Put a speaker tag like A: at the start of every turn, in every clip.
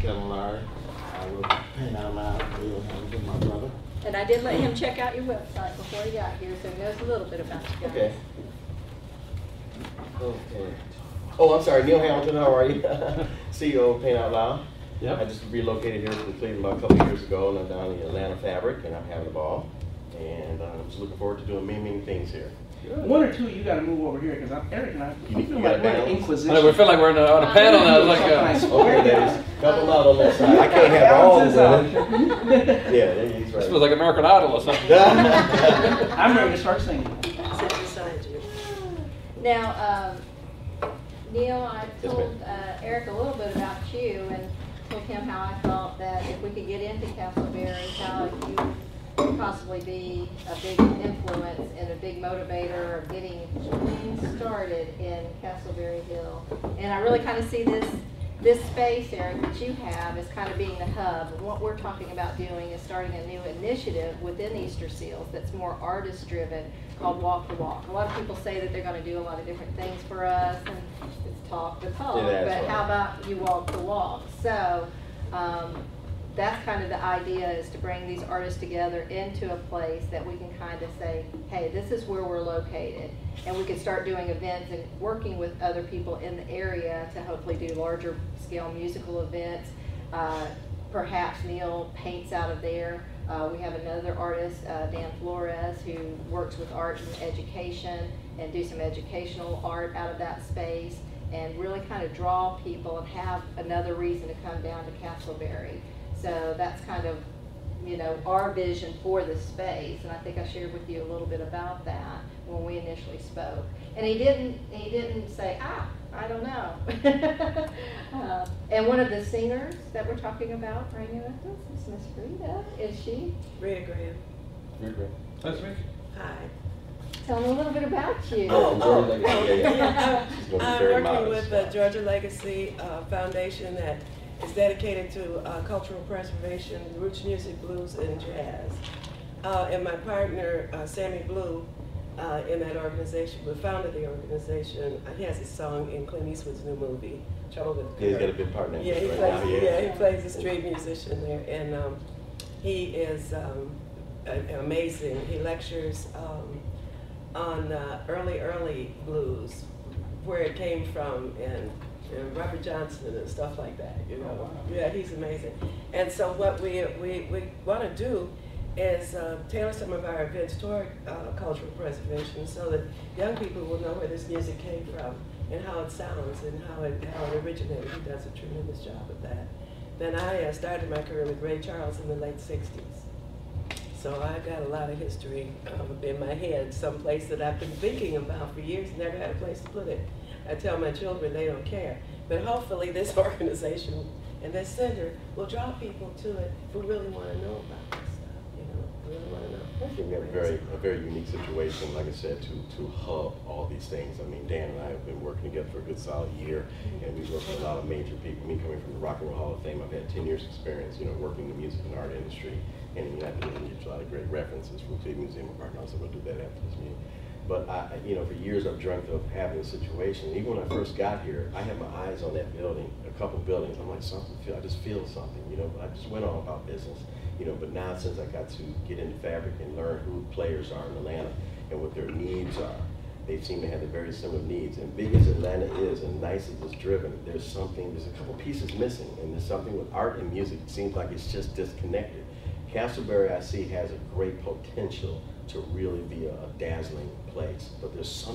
A: Kevin Larry. I will paint out loud. Neil Hamilton, my brother.
B: And I did let him check out your website before he got here, so he knows a little bit about you guys.
C: Okay. Okay. Oh, I'm sorry, Neil Hamilton, how are you? CEO of Paint Out Loud.
D: Yep.
C: I just relocated here from Cleveland about a couple of years ago, and I'm down in Atlanta Fabric, and I'm having a ball. And I'm just looking forward to doing many things here.
D: Good.
E: One or two, you got to move over here because Eric and I
C: You
E: feel
C: got
E: like we're the
C: balance?
E: Inquisition.
D: I feel like we're on a panel now. It's like
C: Okay, ladies, help them out on that side. I can't have all of
E: Balance
C: them.
E: is
C: Yeah, he's
D: this
C: right.
D: feels like American Idol or something.
E: I'm ready to start singing.
B: Sit beside you. Now, Neil, I
C: Yes,
B: told Eric a little bit about you and told him how I thought that if we could get into Castleberry, how you could possibly be a big influence and a big motivator of getting things started in Castleberry Hill. And I really kind of see this space, Eric, that you have as kind of being the hub. And what we're talking about doing is starting a new initiative within Easter Seals that's more artist-driven called Walk the Walk. A lot of people say that they're going to do a lot of different things for us and it's talk the talk,
C: Yeah, that's
B: but
C: right.
B: how about you walk the walk? So that's kind of the idea, is to bring these artists together into a place that we can kind of say, hey, this is where we're located. And we can start doing events and working with other people in the area to hopefully do larger scale musical events. Perhaps Neil paints out of there. We have another artist, Dan Flores, who works with art and education and do some educational art out of that space and really kind of draw people and have another reason to come down to Castleberry. So that's kind of, you know, our vision for the space, and I think I shared with you a little bit about that when we initially spoke. And he didn't say, I don't know. And one of the singers that we're talking bring with us is Miss Rita. Is she?
F: Rita Graham.
D: That's me.
F: Hi.
B: Tell me a little bit about you.
F: I'm working with the Georgia Legacy Foundation that is dedicated to cultural preservation, roots music, blues, and jazz. And my partner, Sammy Blue, in that organization, we founded the organization. He has a song in Clint Eastwood's new movie, Trouble with the
C: He's
F: Girl.
C: got a big partner.
F: Yeah, he
C: right
F: plays.
C: now,
F: Yeah, he plays a street musician there, and he is amazing. He lectures on early blues, where it came from, and Robert Johnson and stuff like that. You know,
D: Oh, wow.
F: yeah, he's amazing. And so what we want to do is tailor some of our events toward cultural preservation, so that young people will know where this music came from and how it sounds and how it originated. He does a tremendous job with that. Then I started my career with Ray Charles in the late '60s. So I've got a lot of history in my head, someplace that I've been thinking about for years, never had a place to put it. I tell my children they don't care. But hopefully this organization and this center will draw people to it who really want to know about this stuff, you know, really want to know.
C: I think we have a very unique situation, like I said, to hub all these things. I mean, Dan and I have been working together for a good solid year, and we've worked with a lot of major people. Me coming from the Rock and Roll Hall of Fame, I've had 10 years experience, you know, working in the music and art industry, and I can give you a lot of great references from the Museum of Art, so we'll do that after this meeting. But you know, for years I've dreamt of having a situation. Even when I first got here, I had my eyes on that building, a couple buildings. I'm like, I just feel something, you know. I just went on about business, you know. But now, since I got to get into fabric and learn who players are in Atlanta and what their needs are, they seem to have the very similar needs. And big as Atlanta is, and nice as it's driven, there's a couple pieces missing, and there's something with art and music. It seems like it's just disconnected. Castleberry, I see, has a great potential to really be a dazzling place, but there's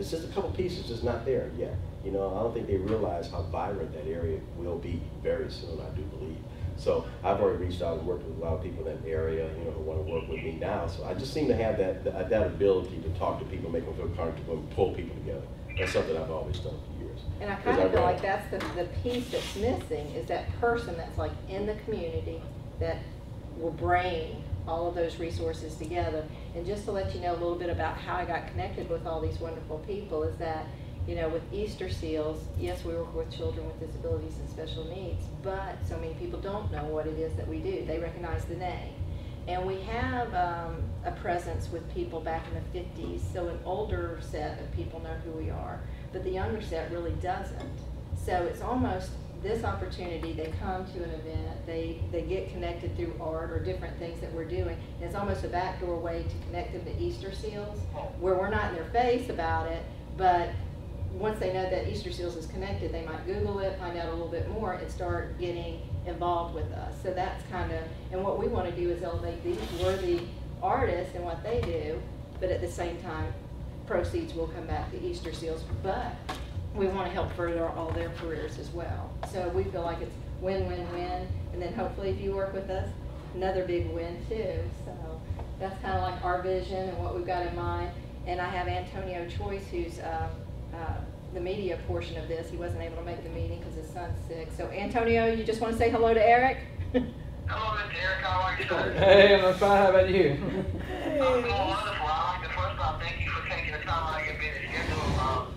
C: just a couple pieces just not there yet. You know, I don't think they realize how vibrant that area will be very soon, I do believe. So I've already reached out and worked with a lot of people in that area, you know, who want to work with me now. So I just seem to have that ability to talk to people, make them feel comfortable, and pull people together. That's something I've always done for years.
B: And I kind of feel like that's the piece that's missing, is that person that's like in the community that will bring all of those resources together. And just to let you know a little bit about how I got connected with all these wonderful people is that, you know, with Easter Seals, yes, we work with children with disabilities and special needs, but so many people don't know what it is that we do. They recognize the name. And we have a presence with people back in the 50s, so an older set of people know who we are, but the younger set really doesn't. So it's almost this opportunity, they come to an event, they get connected through art or different things that we're doing. And it's almost a backdoor way to connect them to Easter Seals, where we're not in their face about it, but once they know that Easter Seals is connected, they might Google it, find out a little bit more, and start getting involved with us. So that's kind of, and what we want to do is elevate these worthy artists and what they do, but at the same time, proceeds will come back to Easter Seals, but we want to help further all their careers as well. So we feel like it's win-win-win, and then hopefully if you work with us, another big win too. So that's kind of like our vision and what we've got in mind. And I have Antonio Choice, who's the media portion of this. He wasn't able to make the meeting because his son's sick. So Antonio, you just want to say hello to Eric?
G: Hello, Mr. Eric. How are you doing?
D: Hey, I'm fine. How about you?
G: I'm doing wonderful. I'd like to first off thank you for taking the time out of your busy schedule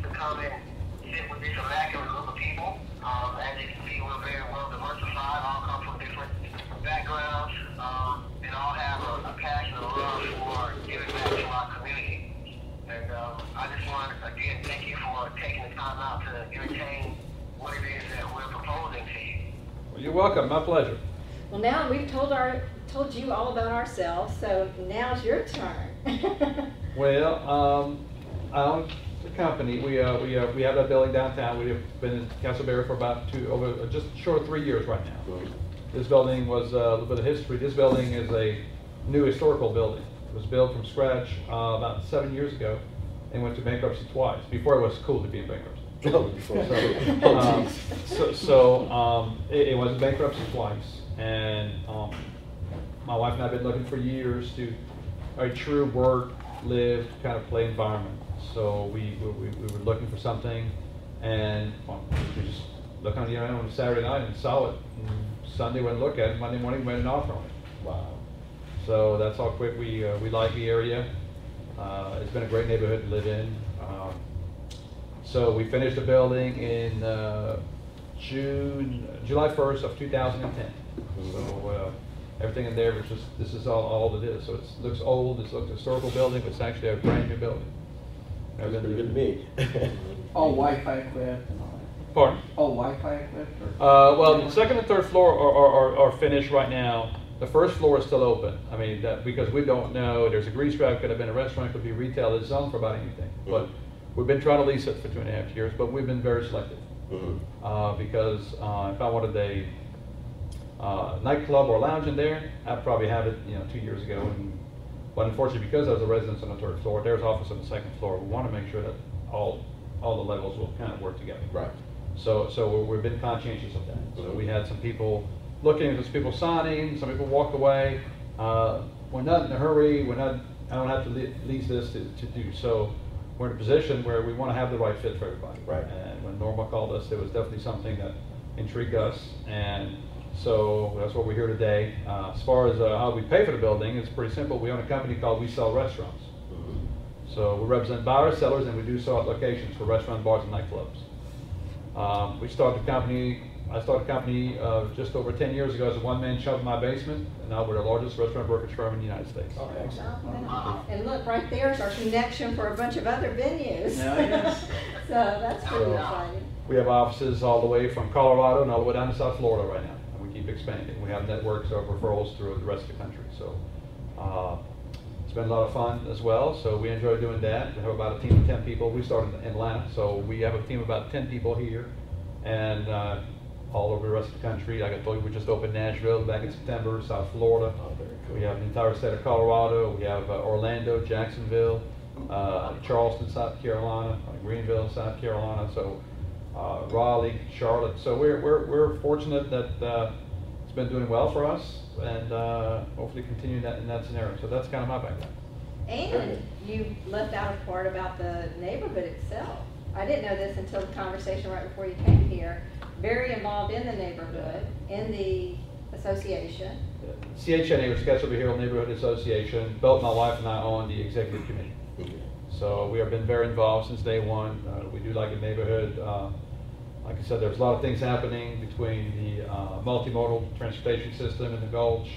G: to come and sit with this immaculate group of people. As you can see, we're very well diversified. All come from different backgrounds, and all have a passion and a love for giving back to our community. And I just want to, again, thank you for taking the time out to entertain what it is that we're proposing to you.
D: Well, you're welcome. My pleasure.
B: Well, now we've told you all about ourselves, so now's your turn.
D: Well, I own the company. We have that building downtown. We have been in Castleberry for about just short of 3 years right now. This building was a little bit of history. This building is a new historical building. It was built from scratch about 7 years ago and went to bankruptcy twice. Before it was cool to be in bankruptcy. It was in bankruptcy twice, and my wife and I have been looking for years to a true work, live, kind of play environment. So we were looking for something, and we just looked on the internet on Saturday night and saw it. And Sunday went and looked at it. Monday morning went and offered on it.
C: Wow.
D: So that's how quick we like the area. It's been a great neighborhood to live in. So we finished the building in July 1st of 2010. So everything in there was just, this is all it is. So it looks old, it looks a historical building, but it's actually a brand new building.
C: That's pretty good to me.
E: All Wi-Fi equipped and all that.
D: Pardon?
E: All Wi-Fi equipped? Or?
D: Well, the second and third floor are finished right now. The first floor is still open. I mean, because we don't know, there's a grease trap, could have been a restaurant, could be retail, it's zoned for about anything. But we've been trying to lease it for 2.5 years, but we've been very selective. Because if I wanted a nightclub or lounge in there, I'd probably have it 2 years ago. But unfortunately, because I was a resident on the third floor, there's office on the second floor. We want to make sure that all the levels will kind of work together.
C: Right.
D: So we've been conscientious of that. So we had some people looking, there's people signing, some people walked away. We're not in a hurry. I don't have to lease this to do. So we're in a position where we want to have the right fit for everybody.
C: Right.
D: And when Norma called us, it was definitely something that intrigued us. And so that's what we're here today. As far as how we pay for the building, it's pretty simple. We own a company called We Sell Restaurants. So we represent buyers, sellers, and we do sell locations for restaurants, bars, and nightclubs. I started a company just over 10 years ago as a one-man shop in my basement, and now we're the largest restaurant brokerage firm in the United States.
C: Oh, excellent.
B: And look, right there's our connection for a bunch of other venues.
E: Yeah, yes.
B: So that's pretty exciting.
D: We have offices all the way from Colorado and all the way down to South Florida right now, and we keep expanding. We have networks of referrals through the rest of the country. So it's been a lot of fun as well, so we enjoy doing that. We have about a team of 10 people. We started in Atlanta, so we have a team of about 10 people here, and all over the rest of the country. Like I told you, we just opened Nashville back in September, South Florida.
C: Oh, very cool.
D: We have the entire state of Colorado. We have Orlando, Jacksonville, Charleston, South Carolina, Greenville, South Carolina. So Raleigh, Charlotte. So we're fortunate that it's been doing well for us, and hopefully continue that in that scenario. So that's kind of my background.
B: And you left out a part about the neighborhood itself. I didn't know this until the conversation right before you came here. Very involved in the neighborhood, in the association.
D: CHNA, which is Castleberry Hill Neighborhood Association, both my wife and I own the executive committee. So we have been very involved since day one. We do like the neighborhood. Like I said, there's a lot of things happening between the multimodal transportation system in the Gulch,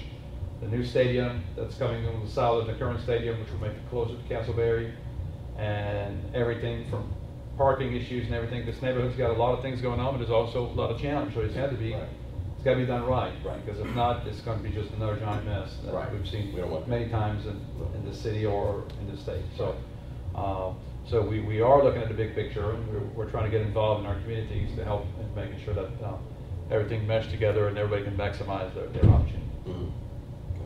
D: the new stadium that's coming on the south of the current stadium, which will make it closer to Castleberry, and everything from parking issues and everything. This neighborhood's got a lot of things going on, but there's also a lot of challenge, so it's had to be,
C: Right.
D: it's gotta be done right.
C: Right.
D: Because if not, it's gonna be just another giant mess that
C: Right.
D: we've seen
C: We don't want that.
D: many times in the city or in the state. So, so we are looking at the big picture, and we're trying to get involved in our communities to help in making sure that everything meshed together and everybody can maximize their opportunity.
C: Mhm.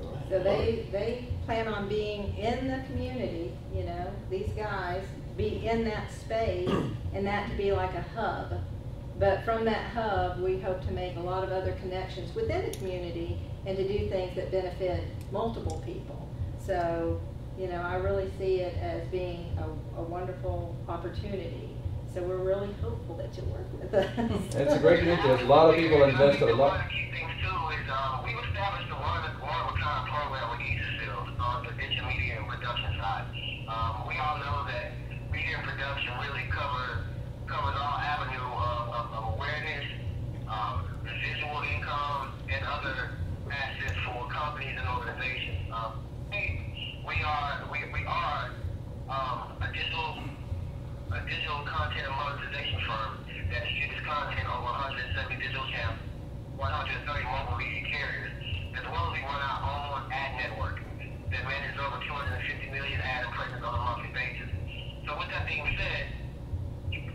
C: All right.
B: So they plan on being in the community, you know, these guys be in that space and that to be like a hub. But from that hub, we hope to make a lot of other connections within the community and to do things that benefit multiple people. So, you know, I really see it as being a wonderful opportunity. So we're really hopeful that you'll work with us.
D: It's a great community. There's a lot of people invested a lot.
G: One of the key things too is we've established a one-of-a-kind program with Easterfield on the digital media and production side. We all know that media and production really covers all avenue of awareness, residual income, and other assets for companies and organizations. We are a digital content and monetization firm that distributes content over 170 digital channels, 130 mobile media carriers, as well as we run our own ad network that manages over 250 million ad impressions on a monthly basis. So with that being said,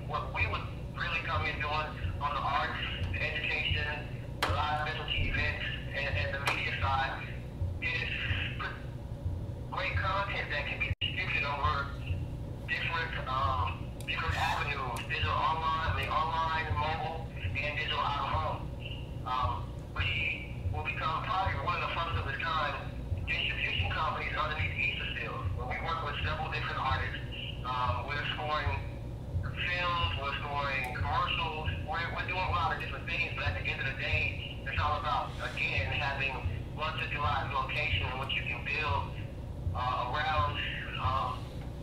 G: what we would really come in doing on the arts, the education, the live specialty events, and the media side is put great content that can be distributed over different avenues, digital online, mobile, and digital out of home. We will become probably one of the first of its kind distribution companies underneath Easterfield, where we work with several different artists. We're scoring films, we're scoring commercials, we're doing a lot of different things, but at the end of the day, it's all about, again, having one centralized location in which you can build around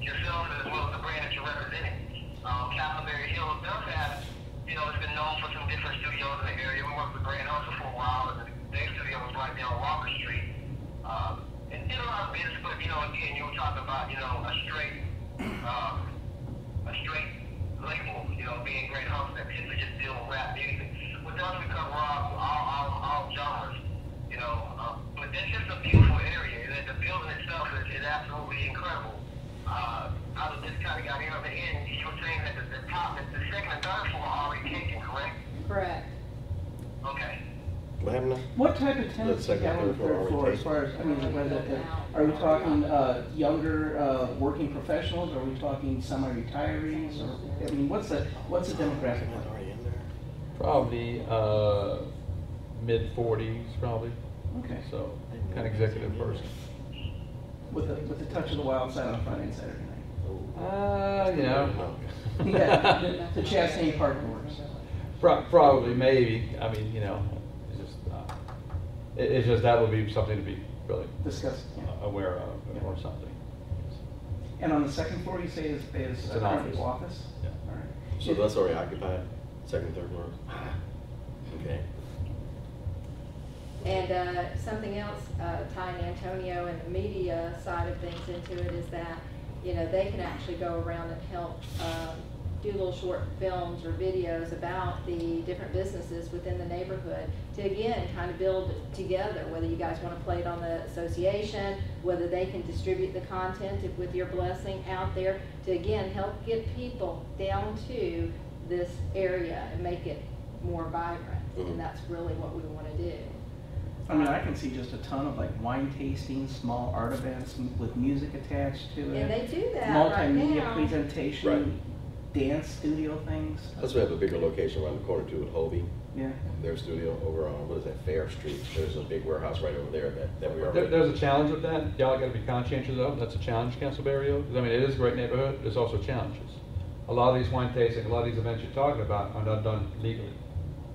G: yourself as well as the brand that you're representing. Castleberry Hills does have, you know, it's been known for some different studios in the area. We worked with Grand Hustle for a while, and their studio was right down Walker Street. And did a lot of business, but, you know, again, you were talking about, you know, a straight label, you know, being Grand Hustle that simply just deal with rap music. With us, we cover all genres, you know. But that's just a beautiful area. The building itself is absolutely incredible. I was just kind of got in on the end. You were saying that the top, the second and third floor are already taken, correct?
B: Correct.
G: Okay.
C: What happened now?
E: What type of tenants do you have on the third floor as far as, I mean, are we talking younger working professionals? Are we talking semi-retirees? Or, I mean, what's the demographic like?
C: Already in there?
D: Probably mid-40s, probably.
E: Okay.
D: So, kind of executive person.
E: With a touch of the wild side on the front end side, everything.
D: You know,
E: Yeah, the Chastain Park works.
D: probably, maybe. I mean, you know, it's just that would be something to be really
E: Discussed. Yeah.
D: aware of or something.
E: And on the second floor, you say is
D: It's an
E: currently
D: office.
E: office?
D: Yeah.
E: All right.
C: So that's already occupied, second, third floor? Okay.
B: And something else, tying Antonio and the media side of things into it is that, you know, they can actually go around and help do little short films or videos about the different businesses within the neighborhood to, again, kind of build together, whether you guys want to play it on the association, whether they can distribute the content with your blessing out there to, again, help get people down to this area and make it more vibrant.
C: Mhm.
B: And that's really what we want to do.
E: I mean, I can see just a ton of like wine tasting, small art events with music attached to it.
B: And they do that right
E: Multimedia
B: now.
E: presentation,
C: Right.
E: dance studio things.
C: Plus we have a bigger location around the corner too with Hobie,
E: Yeah.
C: their studio over on, what is that, Fair Street. There's a big warehouse right over there that we already.
D: There's a challenge with that. Y'all got to be conscientious of. That's a challenge, Castleberry Hills. I mean, it is a great neighborhood. There's also challenges. A lot of these wine tastings, a lot of these events you're talking about are not done legally.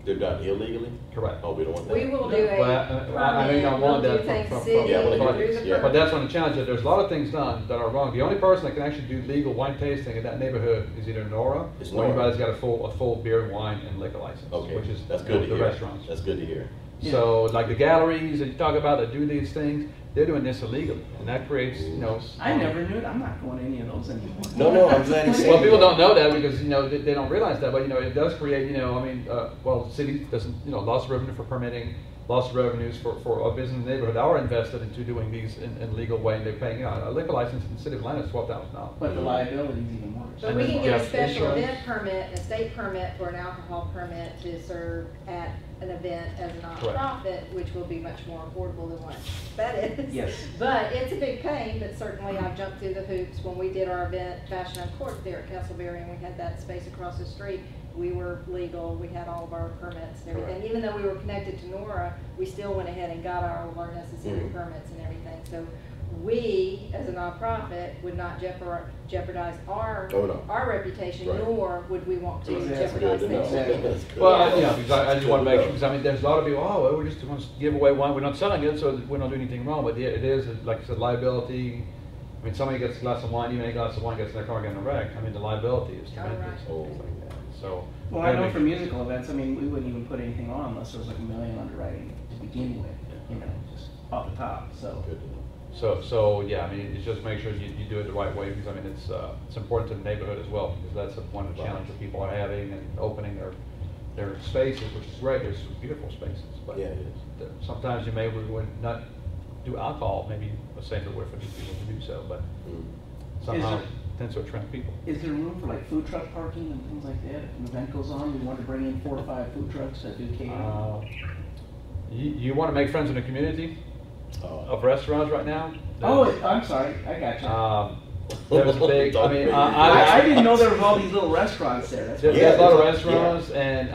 C: They're done illegally?
D: Correct.
C: Oh, we don't want that?
B: We will do a
D: Well, I know you don't want
B: we'll do
D: that
B: things
D: from-
B: city,
C: Yeah, well,
B: through
C: yeah.
B: the
C: Yeah.
D: But that's one of the challenges. There's a lot of things done that are wrong. The only person that can actually do legal wine tasting in that neighborhood is either Nora
C: It's
D: or
C: Nora.
D: anybody's got a full beer, wine, and liquor license,
C: Okay,
D: which is
C: that's good to
D: the
C: hear.
D: restaurants.
C: That's good to hear.
D: So, like the galleries that you talk about that do these things, they're doing this illegally, and that creates, you know.
E: I never knew it. I'm not going to any of those anymore.
C: No, I'm glad you said
D: Well,
C: that.
D: people don't know that because, you know, they don't realize that, but, you know, it does create, you know, I mean, well, the city doesn't, you know, loss of revenue for permitting, loss of revenues for a business in the neighborhood are invested into doing these in legal way, and they're paying, you know, a liquor license in the city of Atlanta is $12,000.
E: But the liability is even worse.
B: But
D: And
B: we
D: then
B: can get a
D: just
B: special
D: insurance.
B: event permit, a state permit for an alcohol permit to serve at an event as a nonprofit, which will be much more affordable than what that is.
E: Yes.
B: But it's a big pain, but certainly I've jumped through the hoops. When we did our event, Fashion on Court there at Castleberry, and we had that space across the street, we were legal, we had all of our permits and everything.
C: Right.
B: Even though we were connected to NORA, we still went ahead and got all of our necessary
C: Mhm.
B: permits and everything. So we, as a nonprofit, would not jeopardize our
C: Oh, no.
B: our reputation,
C: Right.
B: nor would we want to
E: Exactly.
C: That's
B: jeopardize
C: good to know.
B: things.
E: Exactly.
C: That's good.
D: Well, yeah, because I just want to make sure,
C: Good
D: because I mean, there's a lot of people, oh, well, we just want to give away wine, we're not selling it, so we don't do anything wrong, but yeah, it is, like I said, liability. I mean, somebody gets a glass of wine, even a glass of wine gets in their car getting a wreck, I mean, the liability is tremendous.
B: right.
C: Oh,
D: So.
E: Well, I know for musical events, I mean, we wouldn't even put anything on unless there was like $1 million underwriting to begin with, you know, just off the top, so.
C: good to know.
D: So yeah, I mean, it's just make sure you do it the right way, because I mean, it's important to the neighborhood as well, because that's one of the challenges that people are having and opening their spaces, which is great, there's some beautiful spaces, but
C: Yeah, it
D: sometimes we would not do alcohol, maybe a safer way for these people to do so, but somehow
E: there-
D: tends to attract people.
E: Is there room for like food truck parking and things like that? If an event goes on, we want to bring in 4 or 5 food trucks that do catering.
D: You want to make friends in the community of restaurants right now?
E: Oh, I'm sorry, I got you.
D: There's a big, I mean,
E: I didn't know there was all these little restaurants there. That's
D: There's
C: Yeah,
D: a lot of
C: there's a-
D: restaurants and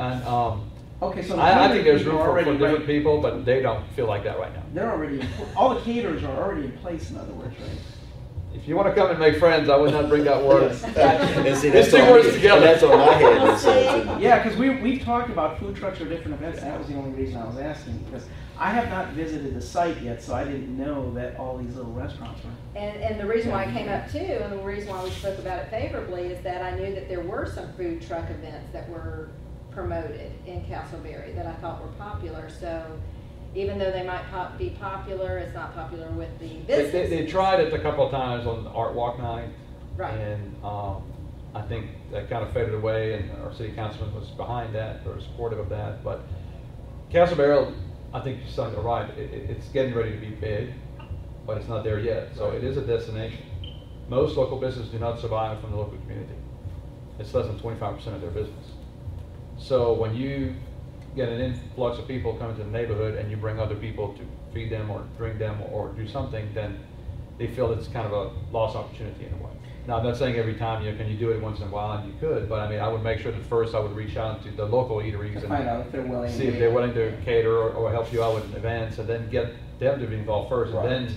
E: Okay, so the
D: I think
E: catering
D: there's
E: people
D: room
E: are
D: for
E: already
D: different
E: right-
D: people, but they don't feel like that right now.
E: They're already, all the caterers are already in place, in other words, right?
D: If you want to come and make friends, I would not bring that word.
C: And see,
D: It's
C: that's
D: two
C: on
D: words
C: me.
D: together.
C: And that's on my head. So,
E: Yeah, because we've talked about food trucks or different events, and that was the only reason I was asking, because I have not visited the site yet, so I didn't know that all these little restaurants were.
B: And the reason why I came up too, and the reason why we spoke about it favorably, is that I knew that there were some food truck events that were promoted in Castleberry that I thought were popular. So even though they might be popular, it's not popular with the business.
D: They tried it a couple of times on Art Walk Night.
B: Right.
D: And I think that kind of faded away, and our city councilman was behind that, or supportive of that. But Castleberry, I think you're saying right, it's getting ready to be big, but it's not there yet. So it is a destination. Most local businesses do not survive from the local community. It's less than 25% of their business. So when you get an influx of people coming to the neighborhood and you bring other people to feed them or drink them or do something, then they feel it's kind of a lost opportunity in a way. Now, I'm not saying every time, can you do it once in a while, and you could, but I mean, I would make sure that first I would reach out to the local eateries
E: To find out
D: and
E: if they're willing.
D: see if they're willing to cater or help you out with events, and then get them to be involved first, and then,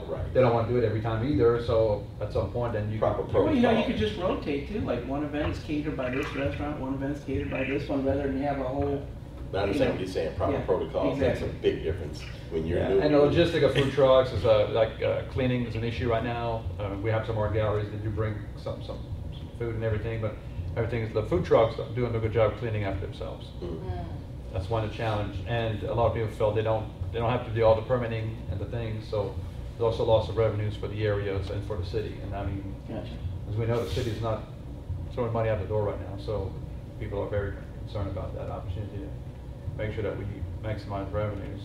C: Right.
D: they don't want to do it every time either, so at some point, then you.
C: Proper
E: Well, you
C: protocol.
E: could just rotate too, like one event is catered by this restaurant, one event is catered by this one, rather than have a whole.
C: I understand what you're saying, proper
E: Yeah,
C: protocol makes a
E: exactly.
C: big difference when you're
D: Yeah,
C: new.
D: and the logistic of food trucks is cleaning is an issue right now. We have some art galleries that do bring some food and everything, but everything is, the food trucks are doing a good job cleaning after themselves. That's one of the challenge, and a lot of people feel they don't have to do all the permitting and the things, so there's also loss of revenues for the areas and for the city. And I mean,
E: Gotcha.
D: as we know, the city's not throwing money out the door right now, so people are very concerned about that opportunity to make sure that we maximize revenues,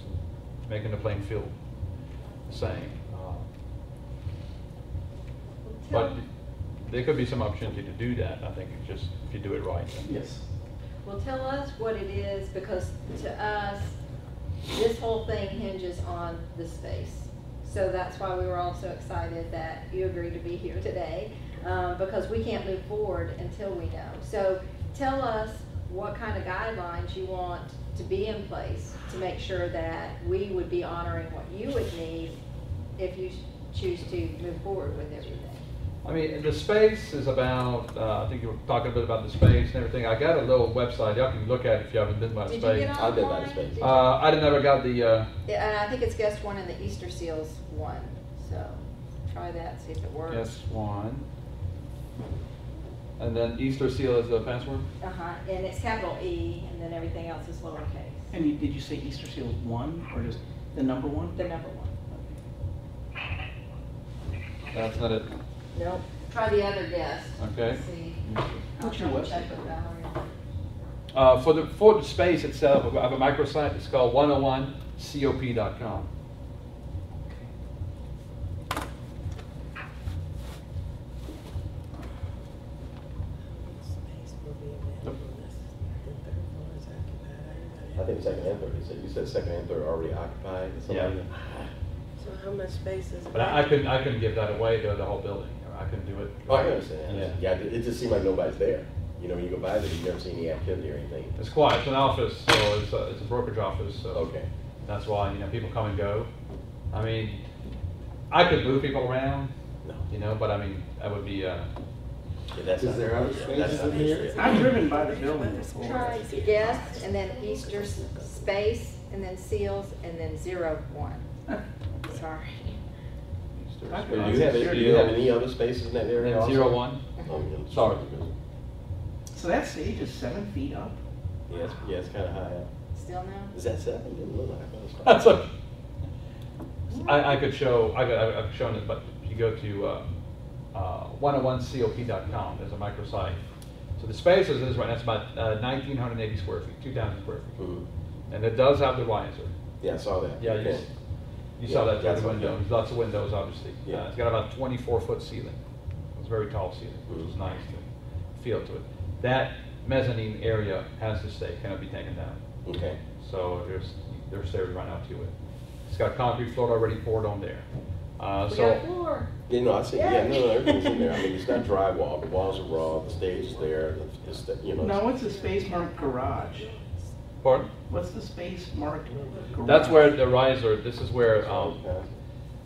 D: and making the playing field the same. But there could be some opportunity to do that, I think, just if you do it right.
E: Yes.
B: Well, tell us what it is, because to us, this whole thing hinges on the space. So that's why we were all so excited that you agreed to be here today, because we can't move forward until we know. So tell us what kind of guidelines you want to be in place to make sure that we would be honoring what you would need if you choose to move forward with everything.
D: I mean, the space is about, I think you were talking a bit about the space and everything. I got a little website, y'all can look at it if you haven't been by the
B: Did you
D: space.
B: get
C: I've been by the
B: online?
C: space.
B: Did you?
D: I never got the,
B: And I think it's guest one and the Easter Seals one, so try that, see if it works.
D: S1. And then Easter Seal is the password?
B: Uh-huh, and it's capital E, and then everything else is lowercase,
E: And did you say Easter Seals 1 or just the number 1?
B: the number one.
D: That's not it.
B: Nope. Try the other desk.
D: Okay.
B: Let's see.
E: What's your
B: I'll check
E: website?
B: with Valerie.
D: For the space itself, I have a microsite. It's called 101cop.com.
F: Space will be available. The third floor is occupied.
C: I think second and third, you said second and third are already occupied or something
D: Yeah.
C: like that?
F: So how much space is?
D: But I couldn't give that away to the whole building. I couldn't do it.
C: Oh, I understand.
D: Yeah.
C: Yeah, it just seemed like nobody's there. You know, when you go by there, you never see any activity or anything.
D: It's quiet. It's an office, so it's a brokerage office. So
C: Okay.
D: that's why, you know, people come and go. I mean, I could move people around,
C: No.
D: you know, but I mean, that would be,
C: Yeah, that's
A: Is
C: not-
A: there other
C: yeah,
A: spaces
C: that's not
A: in here?
C: the area.
E: I've driven by the building before.
B: Try guest, and then Easter space, and then seals, and then 01. Sorry.
C: Do you have any other spaces in that area
D: and
C: also?
D: 01.
C: Oh, yeah.
D: Sorry.
E: So that stage is 7 feet up?
C: Yeah, it's kind of high up.
B: Still no?
C: Is that 7? Didn't look like it.
D: That's a, I could show, I've shown it, but if you go to 101cop.com, there's a microsite. So the space is right, that's about 1,980 square feet, 2,000 square feet.
C: Mhm.
D: And it does have the riser.
C: Yeah, I saw that.
D: Yeah,
C: Okay.
D: you saw that through
C: that's
D: the
C: okay.
D: windows, lots of windows, obviously.
C: Yeah.
D: It's got about 24-foot ceiling. It's a very tall ceiling, which is
C: Mhm.
D: nice to feel to it. That mezzanine area has to stay, cannot be taken down.
C: Okay.
D: So there's stairs right out to it. It's got concrete floor already poured on there.
B: We got a
D: So,
B: floor.
C: Yeah, no, I see. Yeah, no, everything's in there. I mean, it's not drywall. The walls are raw. The stage is there. It's you know.
E: Now, what's the space marked garage?
D: pardon?
E: What's the space marked garage?
D: That's where the riser, this is where,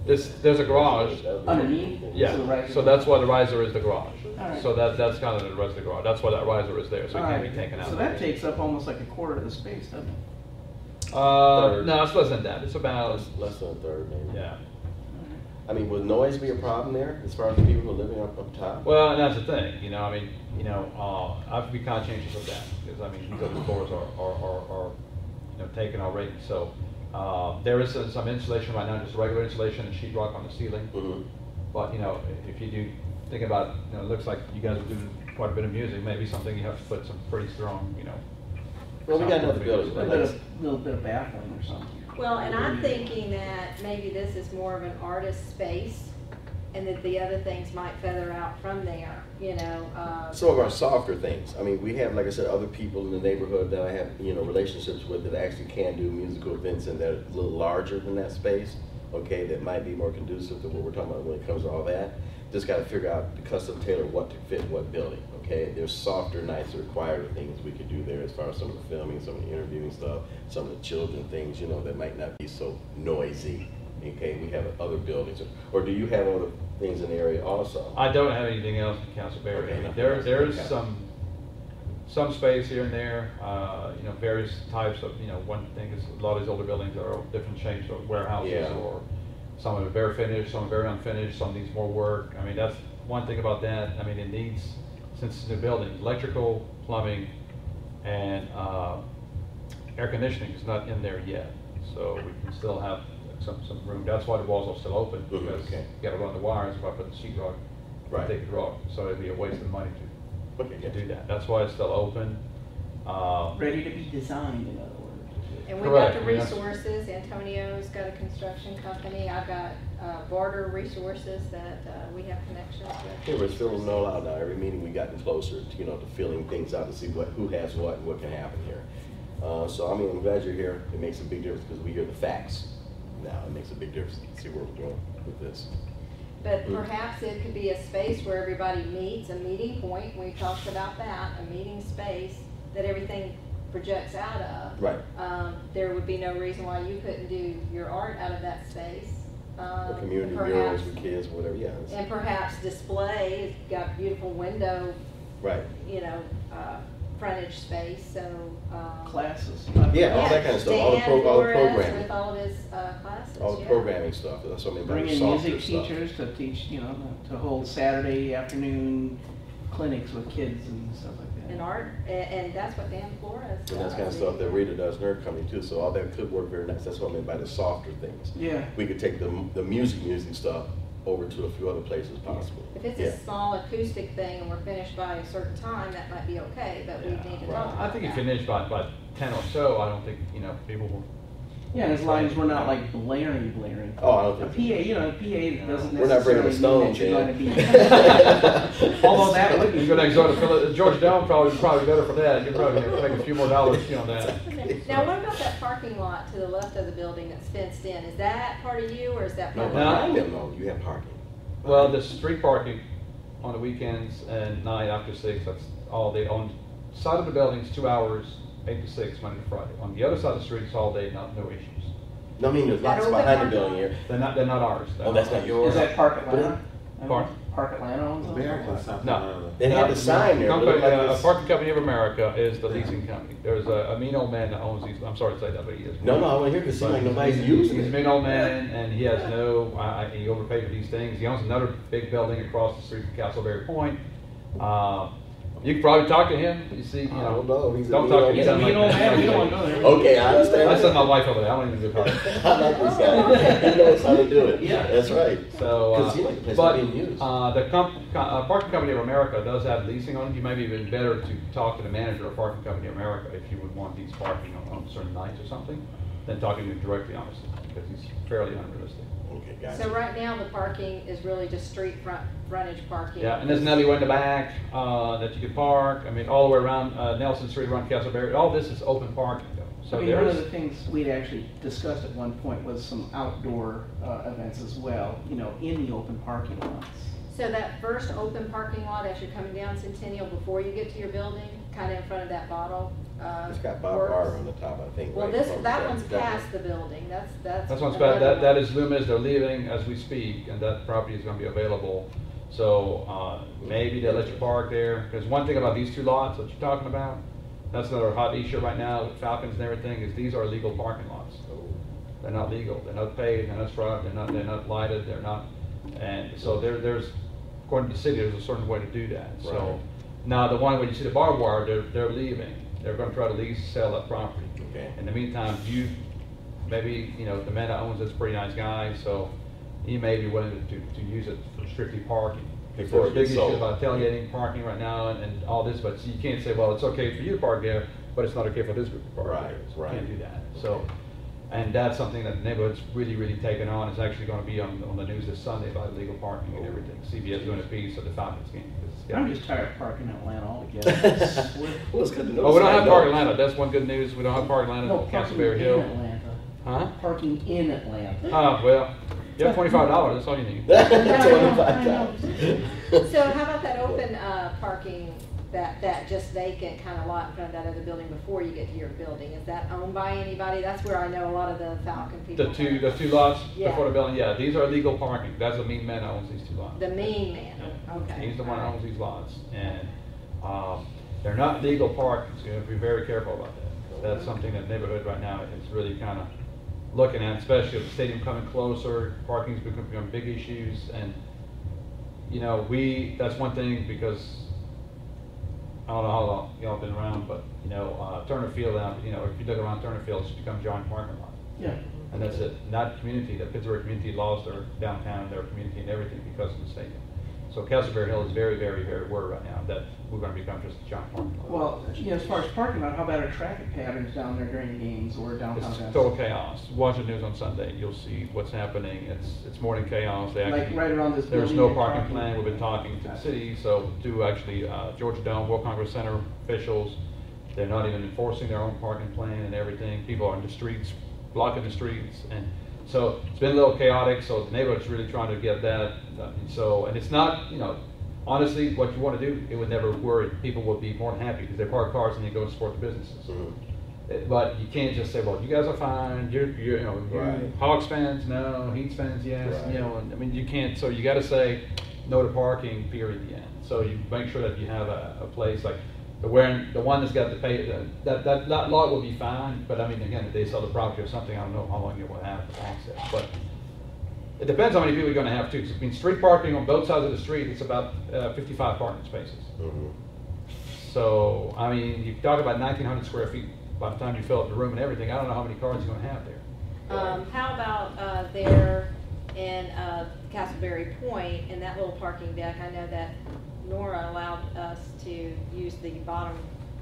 D: there's a garage.
E: Underneath?
D: Yeah,
E: So the riser-
D: so that's why the riser is the garage.
E: Alright.
D: So that's kind of the rest of the garage. That's why that riser is there, so it can't be
E: Alright.
D: taken out.
E: So that takes up almost like a quarter of the space, doesn't it?
C: Third.
D: No, it's less than that. It's about,
C: Less than a third, maybe.
D: yeah.
C: I mean, would noise be a problem there as far as the people who are living up top?
D: Well, and that's the thing, you know, I mean, you know, I have to be conscientious of that, because I mean, these other floors are, you know, taken already, so, there is some insulation right now, just regular insulation and sheet rock on the ceiling,
C: Mm-hmm.
D: but, you know, if you do think about, you know, it looks like you guys are doing quite a bit of music, maybe something you have to put some pretty strong, you know.
C: Well, we got another
D: soundproofing
C: building.
D: or
E: A
D: something.
E: little bit of baffling or something.
B: Well, and I'm thinking that maybe this is more of an artist space, and that the other things might feather out from there, you know.
C: Some of our softer things. I mean, we have, like I said, other people in the neighborhood that I have, you know, relationships with that actually can do musical events, and they're a little larger than that space. Okay, that might be more conducive to what we're talking about when it comes to all that. Just got to figure out the custom tailor what to fit what building. Okay, there's softer, nicer, quieter things we could do there as far as some of the filming, some of the interviewing stuff, some of the children things, you know, that might not be so noisy. Okay, we have other buildings, or do you have other things in the area also?
D: I don't have anything else in Castleberry.
C: Okay,
D: I mean,
C: nothing
D: there's
C: else.
D: some space here and there, you know, various types of, you know, one thing is a lot of these older buildings are of different shapes of warehouses,
C: Yeah.
D: or some are very finished, some are very unfinished, some needs more work. I mean, that's one thing about that. I mean, it needs, since it's a new building, electrical, plumbing, and air conditioning is not in there yet. So we can still have some room. That's why the walls are still open,
C: Mhm,
D: because
C: okay.
D: you gotta run the wires if I put the sheetrock,
C: Right.
D: take the rock. So it'd be a waste of money
C: Okay,
D: to do that. That's why it's still open.
E: Ready to be designed, in other words.
B: And we've got the
D: Correct, yes.
B: resources. Antonio's got a construction company. I've got Barter Resources that we have connections with.
C: Yeah, we're filling it all out now. Every meeting we gotten closer to, you know, to filling things out to see who has what and what can happen here. So, I mean, I'm glad you're here. It makes a big difference because we hear the facts now. It makes a big difference to see where we're going with this.
B: But perhaps it could be a space where everybody meets, a meeting point. We talked about that, a meeting space that everything projects out of.
C: Right.
B: There would be no reason why you couldn't do your art out of that space.
C: Or community
B: perhaps-
C: murals with kids, whatever, yeah. it's-
B: And perhaps display, it's got beautiful window,
C: Right.
B: you know, frontage space, so.
E: Classes.
C: Yeah, all that kind of stuff, all the
B: Dan
C: all the
B: Flores
C: programming.
B: With all of his classes,
C: All the
B: yeah.
C: programming stuff. That's what I mean by
E: Bring
C: the
E: in
C: softer
E: music
C: stuff.
E: teachers to teach, you know, to hold Saturday afternoon clinics with kids and stuff like that.
B: And art, and that's what Dan Flores does.
C: And that's kind of stuff that Rita does in her company too, so all that could work very nice. That's what I mean by the softer things.
E: Yeah.
C: We could take the music stuff over to a few other places possible.
B: If it's
C: Yeah.
B: a small acoustic thing and we're finished by a certain time, that might be okay, but we need to
D: Well,
B: talk
D: I
B: about
D: think if
B: that.
D: you finish by 10 or so, I don't think, people will.
E: Yeah, and as long as we're not like blaring.
C: Oh, I don't
E: A
C: think.
E: PA, you know, a PA doesn't
C: We're not bringing
E: necessarily
C: the
E: mean that you're going
C: stones
E: to be. Although that would be.
D: You go next door to Georgia Dome, probably better for that. You're probably gonna make a few more dollars, on that.
B: Now, what about that parking lot to the left of the building that's fenced in? Is that part of you, or is that
C: No,
B: part of?
C: behind them though, you have parking.
D: Well, the street parking on the weekends and night after 6, that's all day. On side of the building's 2 hours, 8 to 6, Monday to Friday. On the other side of the street, it's all day, no issues.
C: No, I mean, there's
B: That
C: lots
B: open
C: behind the
B: parking
C: building
B: lot?
C: here.
D: They're not ours.
C: Oh, that's not yours?
E: Is that Park Atlanta?
D: Park?
E: Park Atlanta owns those?
A: American South
D: No.
A: Carolina.
C: They had the sign there.
D: Company,
C: Looked like it's-
D: Parking Company of America is the leasing company. There's a mean old man that owns these. I'm sorry to say that, but he is.
C: No, I want to hear because it seems like nobody's
D: He's
C: using
D: a
C: it.
D: mean old man, and he has no. He overpaid for these things. He owns another big building across the street from Castleberry Point. You can probably talk to him. You see,
C: I don't know. He's a
D: don't
C: mean
D: talk to
C: old
D: him.
E: He's a mean old man, we don't want to go there.
C: Okay, I understand.
D: I sent my wife over there. I don't even do parking.
C: I like this guy. He knows how to do it.
E: Yeah.
C: That's right.
D: So,
C: Because he like the place
D: but
C: not being used.
D: the Parking Company of America does have leasing on it. You may be even better to talk to the manager of Parking Company of America if you would want these parking on certain nights or something, than talking to him directly, honestly, because he's fairly unrealistic.
C: Okay, gotcha.
B: So right now, the parking is really just frontage parking.
D: Yeah, and there's an alleyway in the back that you can park. I mean, all the way around Nelson Street, around Castleberry. All this is open parking, though. So
E: I mean, one of the
D: there's.
E: things we'd actually discussed at one point was some outdoor events as well, in the open parking lots.
B: So that first open parking lot as you're coming down Centennial before you get to your building, kind of in front of that bottle.
C: It's got Bob
B: works.
C: Barr on the top, I think.
B: Well,
C: right?
B: that one's past the building. That's.
D: That's one's
B: another
D: bad. That
B: one.
D: is Loomis. They're leaving as we speak, and that property is going to be available. So maybe they'll let you park there. Because one thing about these two lots that you're talking about, that's another hot issue right now with Falcons and everything, is these are illegal parking lots. They're not legal. They're not paid. They're not struck. They're not lighted. They're not. And so there's according to the city, there's a certain way to do that. So
C: Right.
D: now the one where you see the barbed wire, they're leaving. They're going to try to sell that property.
C: Okay.
D: In the meantime, maybe, the man that owns it's a pretty nice guy, so he may be willing to use it for strictly parking.
C: Before
D: There's
C: it
D: big
C: gets
D: issues
C: sold.
D: about tailgating, parking right now, and all this, but you can't say, well, it's okay for you to park there, but it's not okay for this group to park
C: Right,
D: there. So you
C: right.
D: can't do that. So, and that's something that the neighborhood's really, really taken on. It's actually going to be on the news this Sunday about illegal parking and everything. CBS doing a piece of the Falcons game.
E: I'm just tired of parking in Atlanta altogether.
C: Well, it's good to know.
D: Oh, we don't have
C: somebody
D: Park
C: knows.
D: Atlanta. That's one good news. We don't have Park Atlanta
E: No,
D: in
E: parking
D: Castleberry
E: in
D: Hill.
E: Atlanta.
D: Huh?
E: Parking in Atlanta.
D: Oh, well, you have $25. That's all you need.
C: $25.
B: So how about that open parking, that just vacant kind of lot in front of that other building before you get to your building? Is that owned by anybody? That's where I know a lot of the Falcon people.
D: The two lots
B: Yeah.
D: before the building, yeah, these are legal parking. That's the mean man that owns these two lots.
B: The mean man, okay.
D: He's the one that owns these lots, and they're not legal parking, so you have to be very careful about that. That's something that neighborhood right now is really kind of looking at, especially with the stadium coming closer, parking's becoming big issues, and, that's one thing, because I don't know how long y'all been around, but, Turner Field out, if you look around Turner Field, it's become a giant parking lot.
E: Yeah.
D: And that's it. That community, the Pittsburgh community lost their downtown, their community and everything because of the stadium. So Castleberry Hill is very, very, very worried right now that we're going to become just a giant parking lot.
E: Well, as far as parking lot, how about our traffic patterns down there during games or downtown?
D: It's
E: Dallas?
D: total chaos. Watch the news on Sunday, you'll see what's happening. It's more than chaos. They
E: Like
D: actually,
E: right around this
D: there's
E: building
D: no
E: you're
D: parking
E: talking
D: plan. We've been talking to the city, so to actually Georgia Dome, World Congress Center officials, they're not even enforcing their own parking plan and everything. People are in the streets, blocking the streets, and so it's been a little chaotic. So the neighborhood's really trying to get that. And it's not, honestly, what you want to do, it would never worry. People would be more than happy because they park cars and they go and support the businesses.
C: Mhm.
D: But you can't just say, well, you guys are fine. You're
C: Right.
D: Hawks fans, no. Heat fans, yes.
C: Right.
D: And, I mean, you can't. So you got to say no to parking. Period. At the end. So you make sure that you have a place like the one that's got the pay. That lot will be fine. But I mean, again, if they sell the property or something, I don't know how long you will have access. But it depends how many people you're going to have too. 'Cause, I mean, street parking on both sides of the street, it's about 55 parking spaces.
C: Mhm.
D: So, I mean, you talk about 1,900 square feet by the time you fill up the room and everything. I don't know how many cars you're going to have there.
B: How about their in Castleberry Point, in that little parking deck, I know that Nora allowed us to use the bottom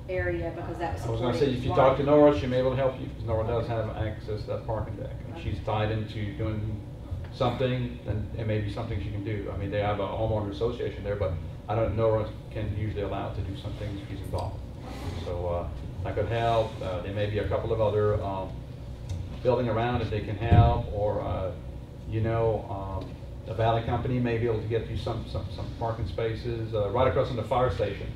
B: area because that was
D: I was
B: supporting.
D: gonna say, if you talk to Nora, she may be able to help you, because Nora does have access to that parking deck. And she's tied into doing something, and it may be something she can do. I mean, they have a homeowner association there, but I don't know, Nora can usually allow to do some things if she's involved. So, that could help. There may be a couple of other, building around if they can help, or, you know, the Valley Company may be able to get you some parking spaces, right across from the fire station.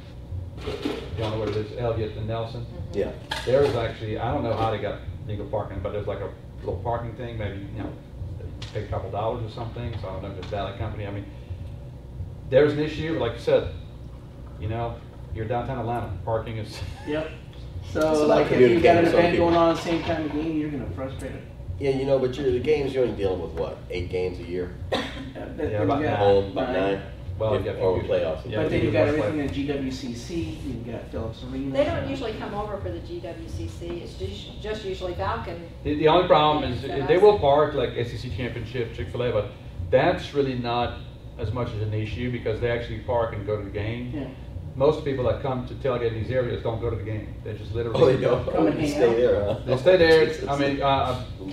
D: You don't know what it is, Elliott and Nelson?
C: Yeah.
D: There is actually, I don't know how they got legal parking, but there's like a little parking thing, maybe, you know, they pay a couple dollars or something, so I don't know if it's Valley Company. I mean, there's an issue, like you said, you know, you're downtown Atlanta, parking is.
E: Yep.
C: It's
E: So
C: about
E: like if you got an
C: communicating with some
E: event
C: people.
E: going on at the same time of the game, you're gonna frustrate it.
C: Yeah, you know, but the games, you're only dealing with what, 8 games a year?
D: Yeah, about
E: You got
C: Home, about 9?
D: Well,
C: If-
D: yeah,
C: or
D: you-
C: playoffs.
D: yeah,
E: But then
D: you
E: you've got
D: must play.
E: everything at GWCC, you've got Phillips Arena.
B: They don't usually come over for the GWCC, it's just usually Falcon.
D: The only problem is
B: Yeah,
D: they will park like SEC Championship, Chick-fil-A, but that's really not as much as an issue because they actually park and go to the game.
E: Yeah.
D: Most people that come to tailgate in these areas don't go to the game. They just literally.
C: Oh, they don't?
E: Come and
C: You
E: hang
C: stay
E: out?
C: there, huh?
D: They stay there.
C: Jesus.
D: I mean,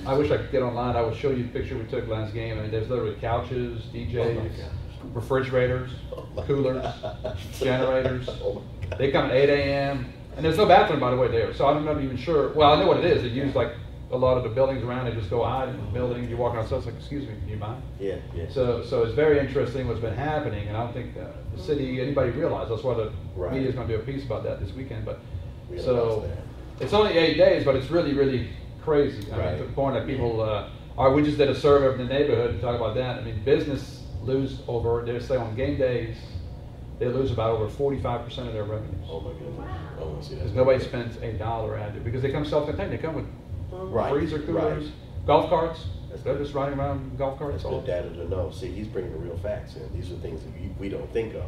D: I wish I could get online. I would show you the picture we took last game. I mean, there's literally couches,
C: Oh, my
D: DJs,
C: gosh.
D: refrigerators,
C: Oh, my
D: coolers,
C: God.
D: generators.
C: Oh, my God.
D: They come at 8 a.m. and there's no bathroom, by the way, there. So I'm not even sure. Well, I know what it is. They use like a lot of the buildings around. They just go hide in the building. You walk around, so it's like, excuse me, do you mind?
C: Yeah, yeah.
D: So it's very interesting what's been happening, and I don't think the city, anybody realized. That's why the
C: Right.
D: media's going to do a piece about that this weekend. But
C: We
D: so
C: realized that.
D: it's only 8 days, but it's really, really crazy. I mean,
C: Right.
D: to the point that people we just did a survey of the neighborhood to talk about that. I mean, business lose over. They say on game days, they lose about over 45% of their revenues.
C: Oh, my goodness. Oh, see, that's
D: Because nobody spends $1 at it because they come self-contained. They come with
C: Right,
D: freezer coolers,
C: right.
D: golf carts.
C: That's
D: They're
C: good.
D: just riding around in golf carts.
C: That's
D: all
C: good data to know. See, he's bringing the real facts in. These are things that we don't think of.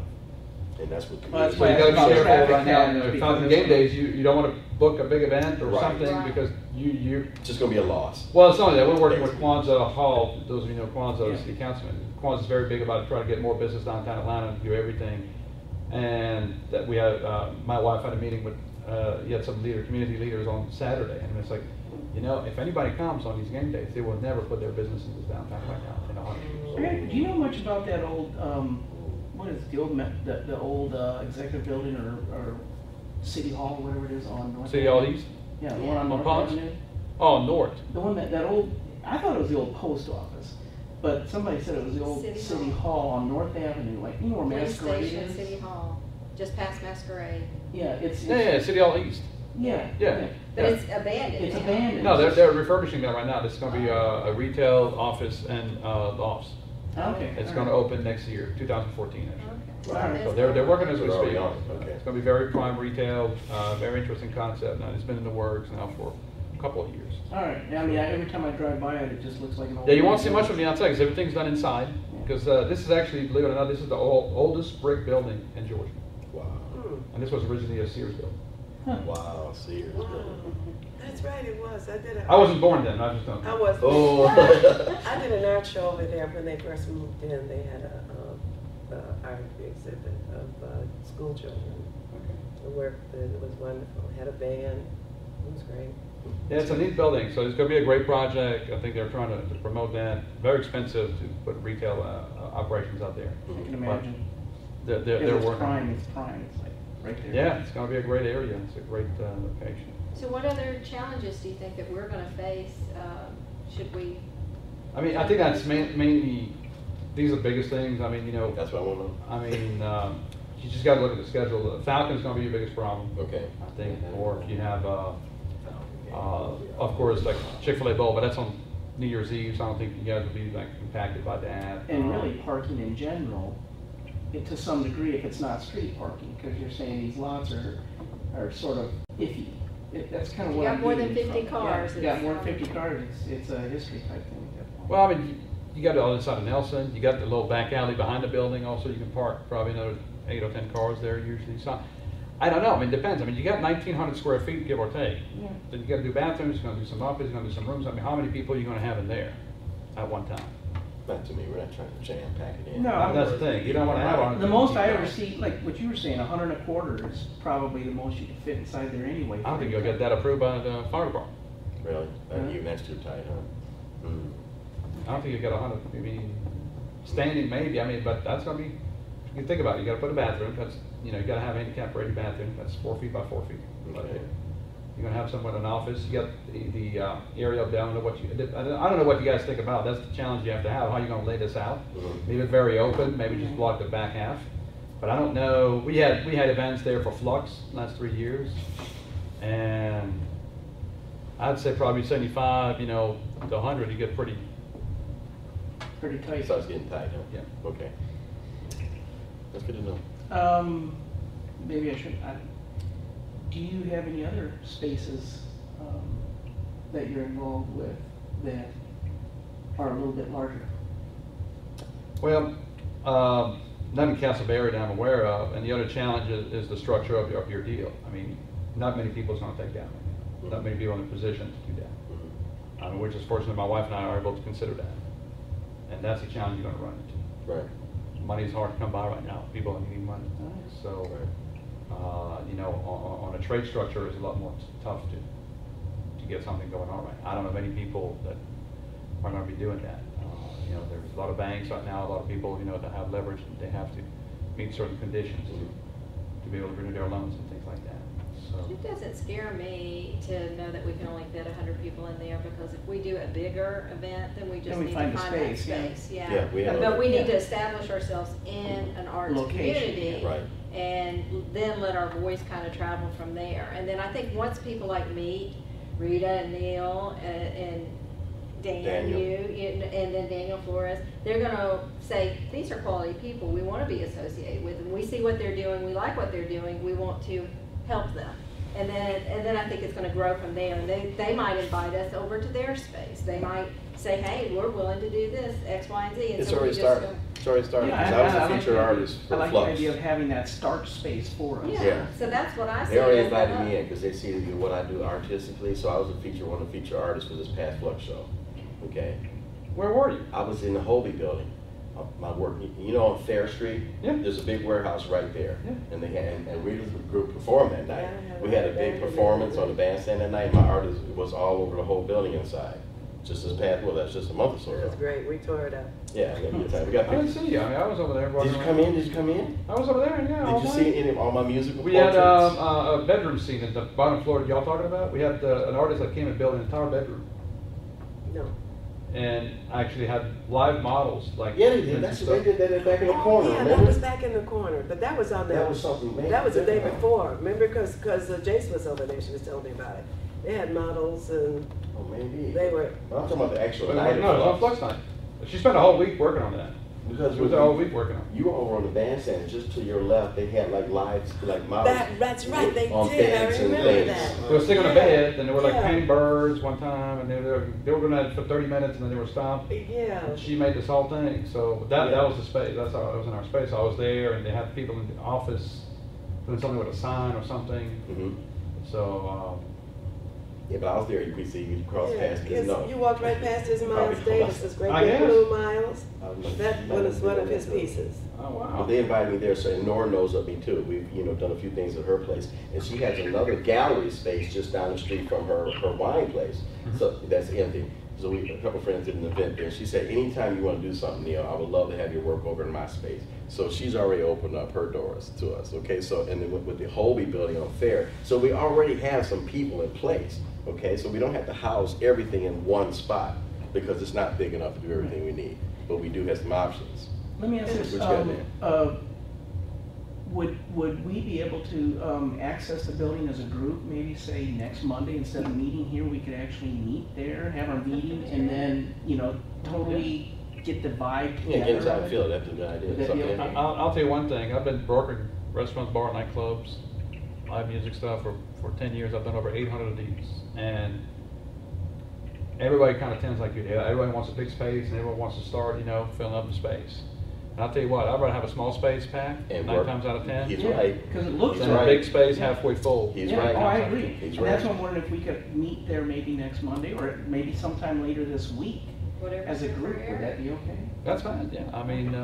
C: And that's what
E: Well, that's
D: So you
E: why
D: gotta
E: about
D: be careful
E: traffic
D: right now, you
E: patterns,
D: know,
E: because
D: Falcon
E: it's-
D: game days, you don't wanna book a big event or
C: Right.
D: something,
B: Right.
D: because you,
C: It's just gonna be a loss.
D: well, it's not only that, we're working with Kwanzaa Hall, those of you know Kwanzaa,
E: Yeah.
D: city councilman. Kwanzaa's very big about trying to get more business downtown Atlanta, do everything. And that we had, my wife had a meeting with, you had some community leaders on Saturday, and it's like, you know, if anybody comes on these game days, they will never put their business in this downtown right now, in a heartbeat.
E: Rick, do you know much about that old, what is it, the old, the old executive building or city hall, whatever it is on North?
D: City Hall
E: Avenue?
D: East?
E: Yeah, the one on
D: On
E: North
D: Ponce?
E: Avenue.
D: Oh, North.
E: The one that old, I thought it was the old post office, but somebody said it was the old
B: City
E: city
B: Hall.
E: hall on North Avenue, like, you know where
B: Police
E: Masquerade
B: station,
E: is?
B: City Hall, just past Masquerade.
E: Yeah, it's.
D: Yeah, City Hall East.
E: Yeah.
D: Yeah.
B: But it's abandoned.
E: It's
B: now.
E: abandoned.
D: No, they're refurbishing that right now. This is gonna be a retail office and lofts.
E: Okay.
D: It's
E: all
D: gonna
E: right.
D: open next year, 2014 actually.
B: Okay.
E: Alright.
D: So they're working as we
C: They're already
D: speak.
C: on it, okay.
D: It's gonna be very prime retail, very interesting concept. Now, it's been in the works now for a couple of years.
E: All right, yeah, I mean, every time I drive by it, it just looks like an old.
D: Yeah, you won't see much from the outside because everything's done inside. Because this is actually, believe it or not, this is the oldest brick building in Georgia.
C: Wow.
D: And this was originally a Sears building.
C: Wow, serious.
F: Wow. That's right, it was. I did.
D: I wasn't born then, I just don't.
F: I was.
C: Oh.
F: I did an art show over there when they first moved in. They had a art exhibit of school children. The work that was wonderful. Had a band. It was great.
D: Yeah, it's a neat building, so it's going to be a great project. I think they're trying to promote that. Very expensive to put retail operations out there.
E: I can imagine.
D: They're
E: It's
D: working.
E: prime, it's prime, it's like right there.
D: Yeah, it's going to be a great area. It's a great location.
B: So what other challenges do you think that we're gonna face, should we?
D: I mean, I think that's mainly, these are the biggest things. I mean, you know,
C: That's what I want to know.
D: I mean, you just got to look at the schedule. Falcon's going to be your biggest problem.
C: Okay.
D: I think, or if you have, of course, like Chick-fil-A Bowl, but that's on New Year's Eve, so I don't think you guys will be like impacted by that.
E: And really parking in general, to some degree, if it's not street parking, because you're saying these lots are sort of iffy. That's kind of
B: You
E: what
B: got
E: I'm
B: more than
E: getting
B: 50
E: from it.
B: cars,
E: Yeah, you got
B: it's,
E: more than 50 cars, it's a history type thing at that point.
D: Well, I mean, you got it on the side of Nelson. You got the little back alley behind the building. Also, you can park probably another 8 or 10 cars there usually. So, I don't know. I mean, it depends. I mean, you got 1,900 square feet, give or take.
E: Yeah.
D: Then you got to do bathrooms. You're going to do some office. You're going to do some rooms. I mean, how many people are you going to have in there at one time?
C: Not to me, we're not trying to jam pack it in.
E: No.
D: That's the thing, you don't wanna have 100
E: The most I
D: people.
E: ever see, like what you were saying, 125 is probably the most you can fit inside there anyway.
D: I don't think you'll get that approved by the fire department.
C: Really?
E: Huh?
C: Even that's too tight, huh? Mm.
D: I don't think you'll get 100, I mean, standing maybe, I mean, but that's gonna be, you think about it, you gotta put a bathroom, that's, you know, you gotta have a handicap ready bathroom, that's 4 feet by 4 feet.
C: Okay.
D: You're gonna have someone in an office, you got the area up there, I don't know what you, I don't know what you guys think about, that's the challenge you have to have, how you gonna lay this out?
C: Mhm.
D: Leave it very open, maybe just block the back half. But I don't know, we had events there for Flux last 3 years, and I'd say probably 75, you know, to 100, you get pretty,
E: Pretty tight.
C: So it's getting tight, huh?
D: Yeah.
C: Okay. That's good to know.
E: Maybe I should, do you have any other spaces, that you're involved with that are a little bit larger?
D: well, none in Castleberry that I'm aware of, and the other challenge is the structure of your deal. I mean, not many people's gonna take that. Not many people in a position to do that.
C: Mhm.
D: We're just fortunate my wife and I are able to consider that. And that's a challenge you're gonna run into.
C: Right.
D: Money's hard to come by right now, people need money. So, you know, on a trade structure, it's a lot more tough to get something going on right. I don't know many people that are gonna be doing that. You know, there's a lot of banks right now, a lot of people, you know, that have leverage, and they have to meet certain conditions to be able to renew their loans and things like that, so.
B: It doesn't scare me to know that we can only fit 100 people in there, because if we do a bigger event, then we just
E: Then we
B: need to
E: find
B: find
E: the
B: that
E: space, yeah.
B: space, yeah.
C: Yeah, we have
B: But we need
E: yeah.
B: to establish ourselves in an arts
E: Location,
B: community.
C: yeah. Right.
B: And then let our voice kind of travel from there. And then I think once people like meet Rita and Neil and
C: Daniel.
B: and then Daniel Flores, they're gonna say, these are quality people we want to be associated with, and we see what they're doing, we like what they're doing, we want to help them. And then I think it's gonna grow from there, and they might invite us over to their space. They might say, hey, we're willing to do this, X, Y, and Z. And
C: It's
B: so we
C: already
B: just
C: started.
B: go-
C: It's already started,
E: Yeah,
C: because I was a
E: like
C: featured
E: the-
C: artist
E: I
C: for
E: like
C: Flux.
E: the idea of having that start space for us.
B: Yeah,
C: Yeah.
B: so that's what I see.
C: They already
B: as the
C: invited
B: hub.
C: me in because they see what I do artistically, so I was one of the featured artists for this past Flux show. Okay,
D: Where were you?
C: I was in the Hobie building. My work, you know, on Fair Street.
D: Yeah.
C: There's a big warehouse right there,
D: Yeah.
C: and they had and Rita's group performed that night.
F: Yeah,
C: We had a big performance on the bandstand that night. My artist was all over the whole building inside. Just this past, well, that's just a month or so
F: It was
C: ago.
F: great, we tore it up.
C: Yeah, we had a good time. We got
D: I didn't
C: pictures.
D: see you, I mean, I was over there.
C: Did
D: walking
C: you
D: around.
C: come in? Did you come in?
D: I was over there, yeah. all
C: Did you
D: night.
C: see any of all my musical
D: We had
C: portraits?
D: a bedroom scene at the bottom floor that y'all talking about. We had an artist that came and built an entire bedroom,
F: No.
D: and actually had live models like.
C: Yeah, they did. That's
D: and
C: they
D: stuff.
C: did that back in the corner.
F: Yeah,
C: remember?
F: that was back in the corner, but that was on the.
C: That was something, man.
F: That was the day
C: different.
F: before, remember, because Jace was over there, she was telling me about it. They had models and
C: Oh, maybe.
F: they were,
C: I'm talking about the actual
D: No,
C: night.
D: it was on Flux night. She spent a whole week working on that.
C: Because
D: She was there all week working on it.
C: you were over on the bandstand, and just to your left, they had like lives, like models.
F: that's right, they
C: on
F: did, I
C: beds and
F: remember
C: things.
F: that.
D: They were sitting on a
F: Yeah.
D: bed, and they were like
F: Yeah.
D: painting birds one time, and they were doing that for 30 minutes, and then they were stopped.
F: Yeah,
D: And she made this whole thing, so that
C: Yeah.
D: was the space, that's how it was in our space. I was there, and they had people in the office doing something with a sign or something,
C: Mm-hmm.
D: so,
C: Yeah, but I was there. You could see you cross
F: yeah,
C: past.
F: yes,
C: No.
F: you walked right past his Miles
C: Probably
F: Davis's great
D: I
F: big
D: guess.
F: blue Miles.
C: I was like,
F: That was one of his pieces.
D: oh
C: But
D: wow.
C: they invited me there, so and Nora knows of me too. We've done a few things at her place, and she has another gallery space just down the street from her wine place. So that's empty. So a couple friends did an event there. She said, anytime you want to do something, Neil, I would love to have your work over in my space. So she's already opened up her doors to us. Okay, so and then with the Hobie building on Fair, so we already have some people in place. Okay, so we don't have to house everything in one spot because it's not big enough to do everything we need. But we do have some options.
E: Let me ask
C: What
E: this,
C: you got there?
E: would we be able to access the building as a group, maybe say next Monday, instead of meeting here, we could actually meet there, have our meeting, and then, totally get the vibe
C: Yeah,
E: together?
C: get inside
E: of
C: and
E: it?
C: feel it. That's a good idea.
E: Would that be
C: Something-
E: okay?
D: I'll tell you one thing, I've been brokering restaurants, bar, nightclubs, live music stuff for 10 years. I've done over 800 of these, and everybody kind of tends like you do. Everybody wants a big space, and everyone wants to start, filling up the space. And I'll tell you what, I'd rather have a small space packed,
C: And
D: 9
C: work.
D: times out of 10,
C: He's
E: Yeah,
C: right.
E: 'cause it looks
C: He's
D: than a
C: right.
D: big space halfway full.
C: He's
E: Yeah,
C: right.
E: oh, I agree.
C: He's
E: And that's
C: right.
E: what I'm wondering if we could meet there maybe next Monday, or maybe sometime later this week.
B: whatever.
E: As a group, would that be okay?
D: That's fine, yeah. I mean,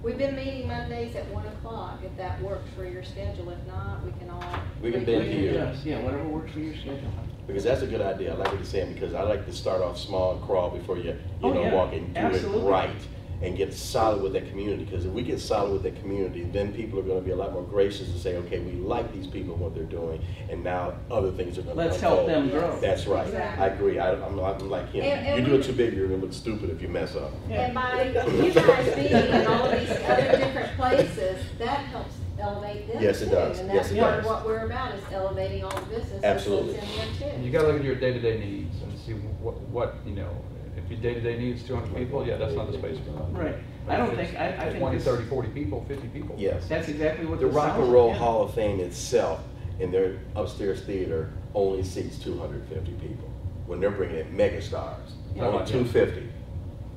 B: We've been meeting Mondays at 1 o'clock, if that works for your schedule. If not, we can all.
C: We can bend here.
E: Yes, yeah, whatever works for your schedule.
C: Because that's a good idea. I like what you're saying, because I like to start off small and crawl before you
E: Oh,
C: know,
E: yeah.
C: walk and do
E: Absolutely.
C: it right and get solid with that community. Because if we get solid with that community, then people are going to be a lot more gracious and say, okay, we like these people, what they're doing, and now other things are going to
E: Let's help them grow.
C: That's right.
B: Exactly.
C: I agree. I'm like him.
B: And
C: You do
B: we-
C: it too big, you're going to look stupid if you mess up.
B: And by you guys being in all of these other different places, that helps elevate them too.
C: Yes, it does.
B: And
C: Yes,
B: that's
C: it
B: part of
C: does.
B: what we're about, is elevating all the businesses that's in
C: Absolutely.
B: there too.
D: you gotta look at your day-to-day needs and see what, you know, if your day-to-day needs 200 people, yeah, that's not the space for that.
E: Right. I don't think, I think
D: 20,
E: this,
D: 30, 40 people, 50 people.
C: Yes.
E: that's exactly what
C: The
E: this
C: Rock
E: sounds
C: and
E: like,
C: Roll
E: yeah.
C: Hall of Fame itself, in their upstairs theater, only seats 250 people. When they're bringing in mega stars,
D: Yeah.
C: only 250,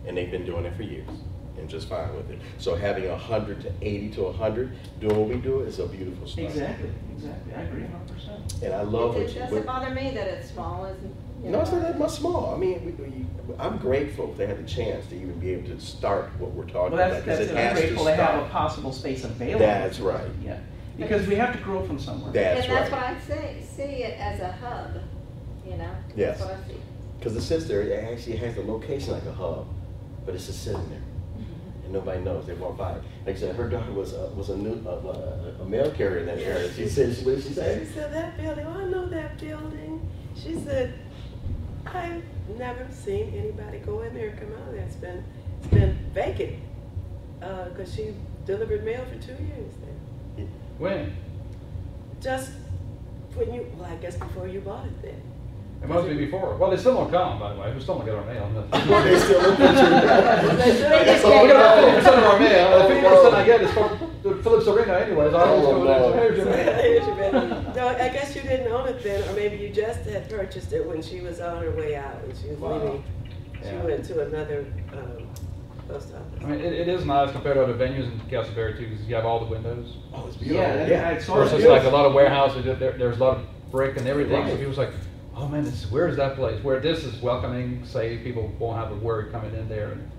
C: and they've been doing it for years, and just fine with it. So having 100 to 80 to 100 doing what we do is a beautiful start.
E: Exactly, exactly. I agree 100%.
C: And I love
B: It
C: what you.
B: doesn't bother me that it's small,
C: No, it's not that much small. I mean, I'm grateful to have the chance to even be able to start what we're talking
E: Well,
C: about.
E: that's
C: 'cause
E: it.
C: it
E: I'm
C: has
E: grateful to have a
C: start.
E: possible space available.
C: That's right.
E: Yeah, because we have to grow from somewhere.
C: That's
B: And that's
C: right.
B: what I say, see it as a hub, you know?
C: Yes.
B: That's what I see.
C: Because it sits there, it actually has the location like a hub, but it's just sitting there. And nobody knows. They walk by. Like I said, her daughter was a mail carrier in that area. She said, what did she
F: She
C: say?
F: said, that building, oh, I know that building. She said, I've never seen anybody go in there and come out of there. It's been vacant. Because she delivered mail for 2 years there.
D: When?
F: Just when you, well, I guess before you bought it then.
D: It must be before. Well, they still don't come, by the way. We still don't get our mail.
C: Well, they still look at you.
B: They
C: So
D: We get about
C: look
D: 50% of our mail. The 50% I get is from Phillips Arena anyways. I always go there. So here's your mail.
F: Here's your mail. No, I guess you didn't own it then, or maybe you just had purchased it when she was on her way out and she was
D: Wow.
F: leaving. She
D: Yeah.
F: went to another post
D: I
F: office.
D: mean, it is nice compared to other venues in Castleberry too, because you have all the windows.
C: Oh, it's beautiful.
E: Yeah, I saw it.
D: Versus like a lot of warehouses, there's a lot of brick and everything. So
C: Right.
D: people's like, oh man, where is that place? Where this is welcoming, say people won't have a worry coming in there. And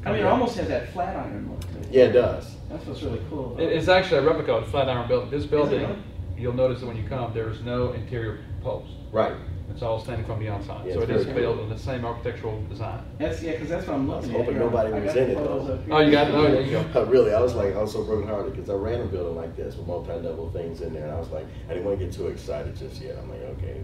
E: I mean, it almost has that Flatiron look to it.
C: Yeah, it does.
E: That's what's really cool about
D: It's actually a replica of the Flatiron building. This building,
E: really?
D: you'll notice that when you come, there's no interior post.
C: Right.
D: It's all standing from the outside.
C: Yeah,
D: So
C: it's
D: it is
C: very
D: built
C: cool.
D: in the same architectural design.
E: That's, yeah, because that's what I'm
C: I was
E: looking at.
C: hoping
E: here.
C: nobody
E: I
C: was
E: got
C: in it,
E: photos
C: though.
E: up here.
D: Oh, you got it? Oh, there you go.
C: Really, I was like, I was so brokenhearted because I ran a building like this with multi-level things in there, and I was like, I didn't want to get too excited just yet. I'm like, okay,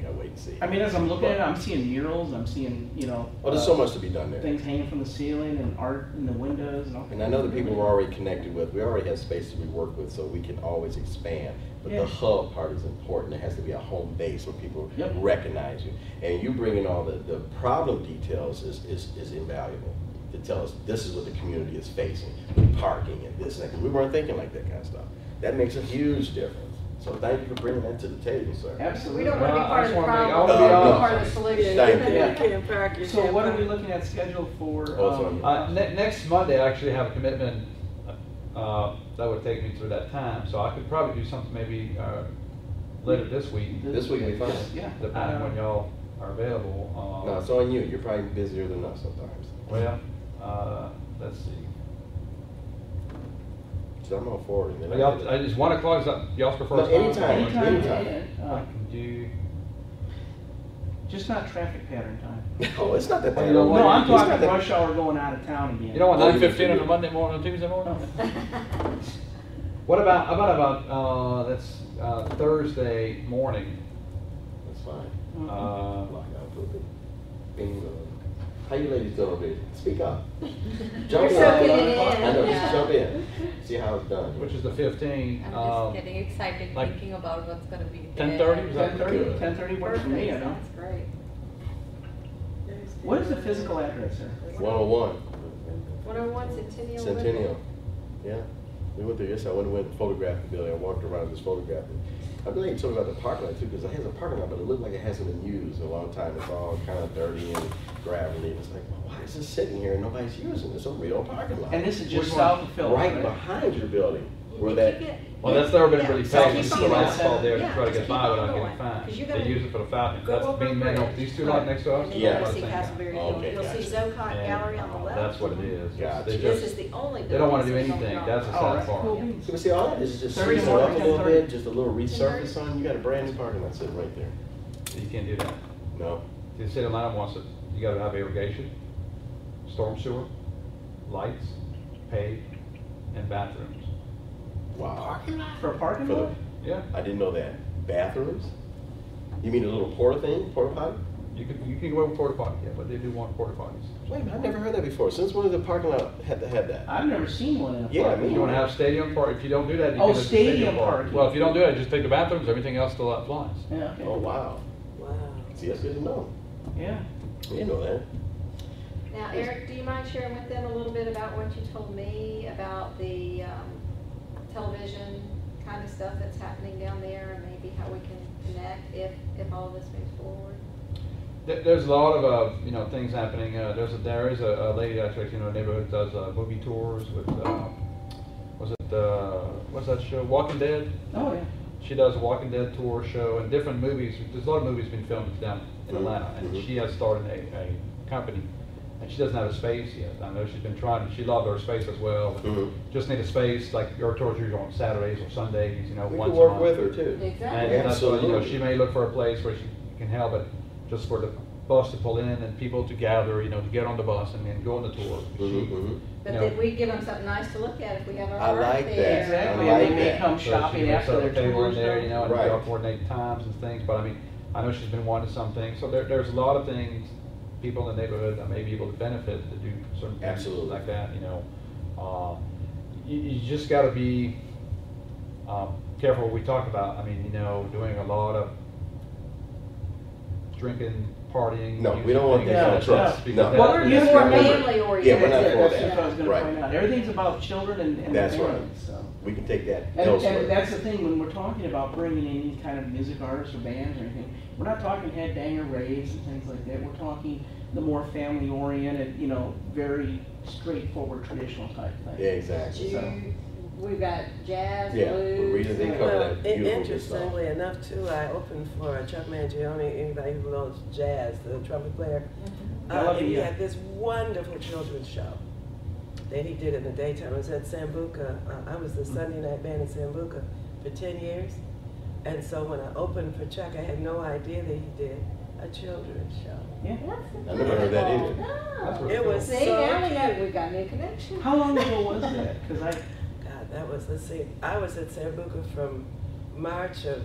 C: gotta wait and see.
E: I mean, as I'm looking at it, I'm seeing murals, I'm seeing, you know.
C: Well, there's so much to be done there.
E: Things hanging from the ceiling and art in the windows and all.
C: And I know the people we're already connected with, we already have spaces we work with, so we can always expand. But
E: Yeah.
C: the hub part is important. It has to be a home base where people
E: Yep.
C: recognize you. And you bringing all the problem details is invaluable to tell us this is what the community is facing, with parking and this and that. 'Cause we weren't thinking like that kind of stuff. That makes a huge difference. So thank you for bringing that to the table, sir.
E: Absolutely.
B: We don't want to be
D: I
B: part of
D: just
B: the
D: wanna make-
B: problem,
D: I
B: we
D: wanna be
B: want to be
C: all-
B: part of the solution.
C: Thank you.
F: You can't park your
E: So what are we
F: champagne.
E: looking at scheduled for?
C: Oh, sorry.
D: Next Monday, I actually have a commitment that would take me through that time. So I could probably do something maybe later this week,
C: This week we fine.
E: Yeah.
D: depending when y'all are available.
C: No, it's on you. You're probably busier than us sometimes.
D: Well, let's see.
C: So I'm on forward. And then
D: Y'all, is 1 o'clock, is that y'all's preferred
C: No,
D: time?
C: anytime.
E: Anytime,
C: Anytime.
E: yeah,
D: I can do,
E: just not traffic pattern time.
C: Oh, it's not that bad.
D: You know what?
E: No, I'm
C: It's not
E: talking
C: that-
E: rush hour going out of town again.
D: you know what,
C: Oh,
D: 9:15 on
C: you-
D: a Monday morning, on Tuesday morning?
E: No.
D: What about that's Thursday morning?
C: That's fine.
E: Mhm.
C: Block out for a bit. Bingo. How you ladies doing over there? Speak up.
B: You're
C: Jump in.
B: soaking it
C: I know,
B: in.
C: just jump in. See how it's done.
D: Which is the 15th.
H: I'm just getting excited
D: like
H: thinking about what's gonna be
D: 10:30,
H: there.
D: is that
E: 10:30,
C: good?
E: 10:30 works for me, I know.
B: That's great.
E: What is the physical address, sir?
C: 101.
B: 101 Centennial.
C: Centennial. Yeah. We went there yesterday. I went and photographed the building. I walked around and just photographed it. I'm glad you told about the parking lot too, because it has a parking lot, but it looked like it hasn't been used in a long time. It's all kind of dirty and gravelly. And it's like, well, why is this sitting here and nobody's using it? It's a real parking lot.
E: And this is just
D: Which one?
E: south of Phillips,
C: right
E: right?
C: behind your building. Where
B: You
C: that-
B: keep it-
D: Well, that's never been
B: yeah,
D: really
B: so
D: paid,
B: keep
D: just
B: on
D: put
B: going.
D: asphalt there to
B: Yeah,
D: try to
B: just
D: get
B: keep
D: by
B: on
D: without
B: going,
D: getting
B: 'cause
D: fined.
B: you're
D: They
B: gonna
D: use it for the Falcon,
B: go
D: that's
B: over
D: being
B: a
D: made,
B: bridge.
D: these two lots next to us.
B: And then
C: Yeah.
B: you're
D: that's
B: gonna see
D: the same
B: Castleberry
D: guy.
B: Hill.
C: Okay,
B: You'll see
C: gotcha.
B: Zocot
D: And,
B: Gallery on the left.
D: That's what it is.
C: Gotcha.
D: They
B: This
D: just,
B: is the only.
D: they don't wanna do
B: building
D: anything,
B: that's
D: that's the
E: Oh,
D: sad
E: that's
D: part.
E: cool.
C: So see, all that is just
E: 30
C: sweeten it up a little
E: 30.
C: bit, just a little resurface on, you got a brand new parking lot sitting right there.
D: You can't do that.
C: No?
D: The city of Atlanta wants it, you gotta have irrigation, storm sewer, lights, paved, and bathrooms.
C: Wow.
E: For a parking
C: For the-
E: lot?
D: Yeah,
C: I didn't know that. Bathrooms? You mean a little porta thing, porta potty?
D: you can go with porta potty, yeah, but they do want porta potties.
C: Wait a minute, I've never heard that before. Since when did the parking lot have to have that?
E: I've never seen one in a
C: Yeah,
E: parking
C: me
D: If you wanna
E: lot.
D: have stadium park, if you don't do that, you
E: Oh,
D: can have
E: stadium
D: park.
E: parking.
D: Well, if you don't do that, just take the bathrooms, everything else still applies.
E: Yeah, okay.
C: Oh, wow.
F: Wow.
C: See, that's good to know.
E: Yeah.
C: I didn't know that.
B: Now, Eric, do you mind sharing with them a little bit about what you told me about the television kind of stuff that's happening down there, and maybe how we can connect if all of this moves forward?
D: There's a lot of, things happening. There is a lady actually, in our neighborhood does movie tours with, what's that show, Walking Dead?
E: Oh, yeah.
D: She does a Walking Dead tour show and different movies. There's a lot of movies being filmed down in Atlanta, and
C: Mhm.
D: she has started a company, and she doesn't have a space yet. I know she's been trying. She loved her space as well. But
C: Mhm.
D: just need a space like your tours usually on Saturdays or Sundays.
C: We
D: once
C: can
D: a
C: work
D: month.
C: with her too.
B: Exactly.
D: And that's why,
C: Absolutely.
D: she may look for a place where she can help, but just for the bus to pull in and people to gather, to get on the bus and then go on the tour.
C: Mhm, mhm.
B: But
D: You
B: then
D: know.
B: we give them something nice to look at if we have our
C: I
B: art
C: like
B: there.
C: that.
E: Exactly,
C: I
E: and
C: like
E: they may
C: that.
E: come
D: So she
E: shopping
D: can
E: after
D: set
E: their
D: a table
E: tours
D: in there,
E: done.
D: and
C: Right.
D: they'll coordinate times and things, but I mean, I know she's been wanting something, so there's a lot of things, people in the neighborhood that may be able to benefit to do certain things
C: Absolutely.
D: like that, You just gotta be, careful what we talk about. I mean, doing a lot of drinking, partying.
C: No, we don't want
D: using
C: that kind of
D: things like
C: trust.
D: that,
C: No.
D: because
E: Well,
D: that-
E: you're
B: More
E: Remember-
B: family oriented.
C: Yeah, we're not for
E: That's
C: that.
E: just what I was gonna
C: Right.
E: point out. Everything's about children and
C: That's
E: their
C: right.
E: parents, so.
C: We can take that
E: And
C: elsewhere.
E: that's the thing, when we're talking about bringing in any kind of music artists or bands or anything, we're not talking headbanger raves and things like that. We're talking the more family oriented, very straightforward traditional type thing.
C: Yeah, exactly.
E: So-
B: We've got jazz,
C: Yeah,
B: blues.
C: Rita did
B: and-
C: cover
F: Well,
C: that beautiful good
F: interestingly enough too, I opened for Chuck Mangione, anybody who knows jazz, the trumpet player.
E: I love
F: And
E: it,
F: he
E: yeah.
F: had this wonderful children's show that he did in the daytime. It was at Sambuca. I was the Sunday night band in Sambuca for 10 years. And so when I opened for Chuck, I had no idea that he did a children's show.
E: Yeah.
C: I never heard that either.
D: That's
B: No.
D: really
F: It was
B: See,
F: so
B: now we know
F: cute.
B: we've got a new connection.
E: How long ago was that? Because
F: God, that was, let's see, I was at Sambuca from March of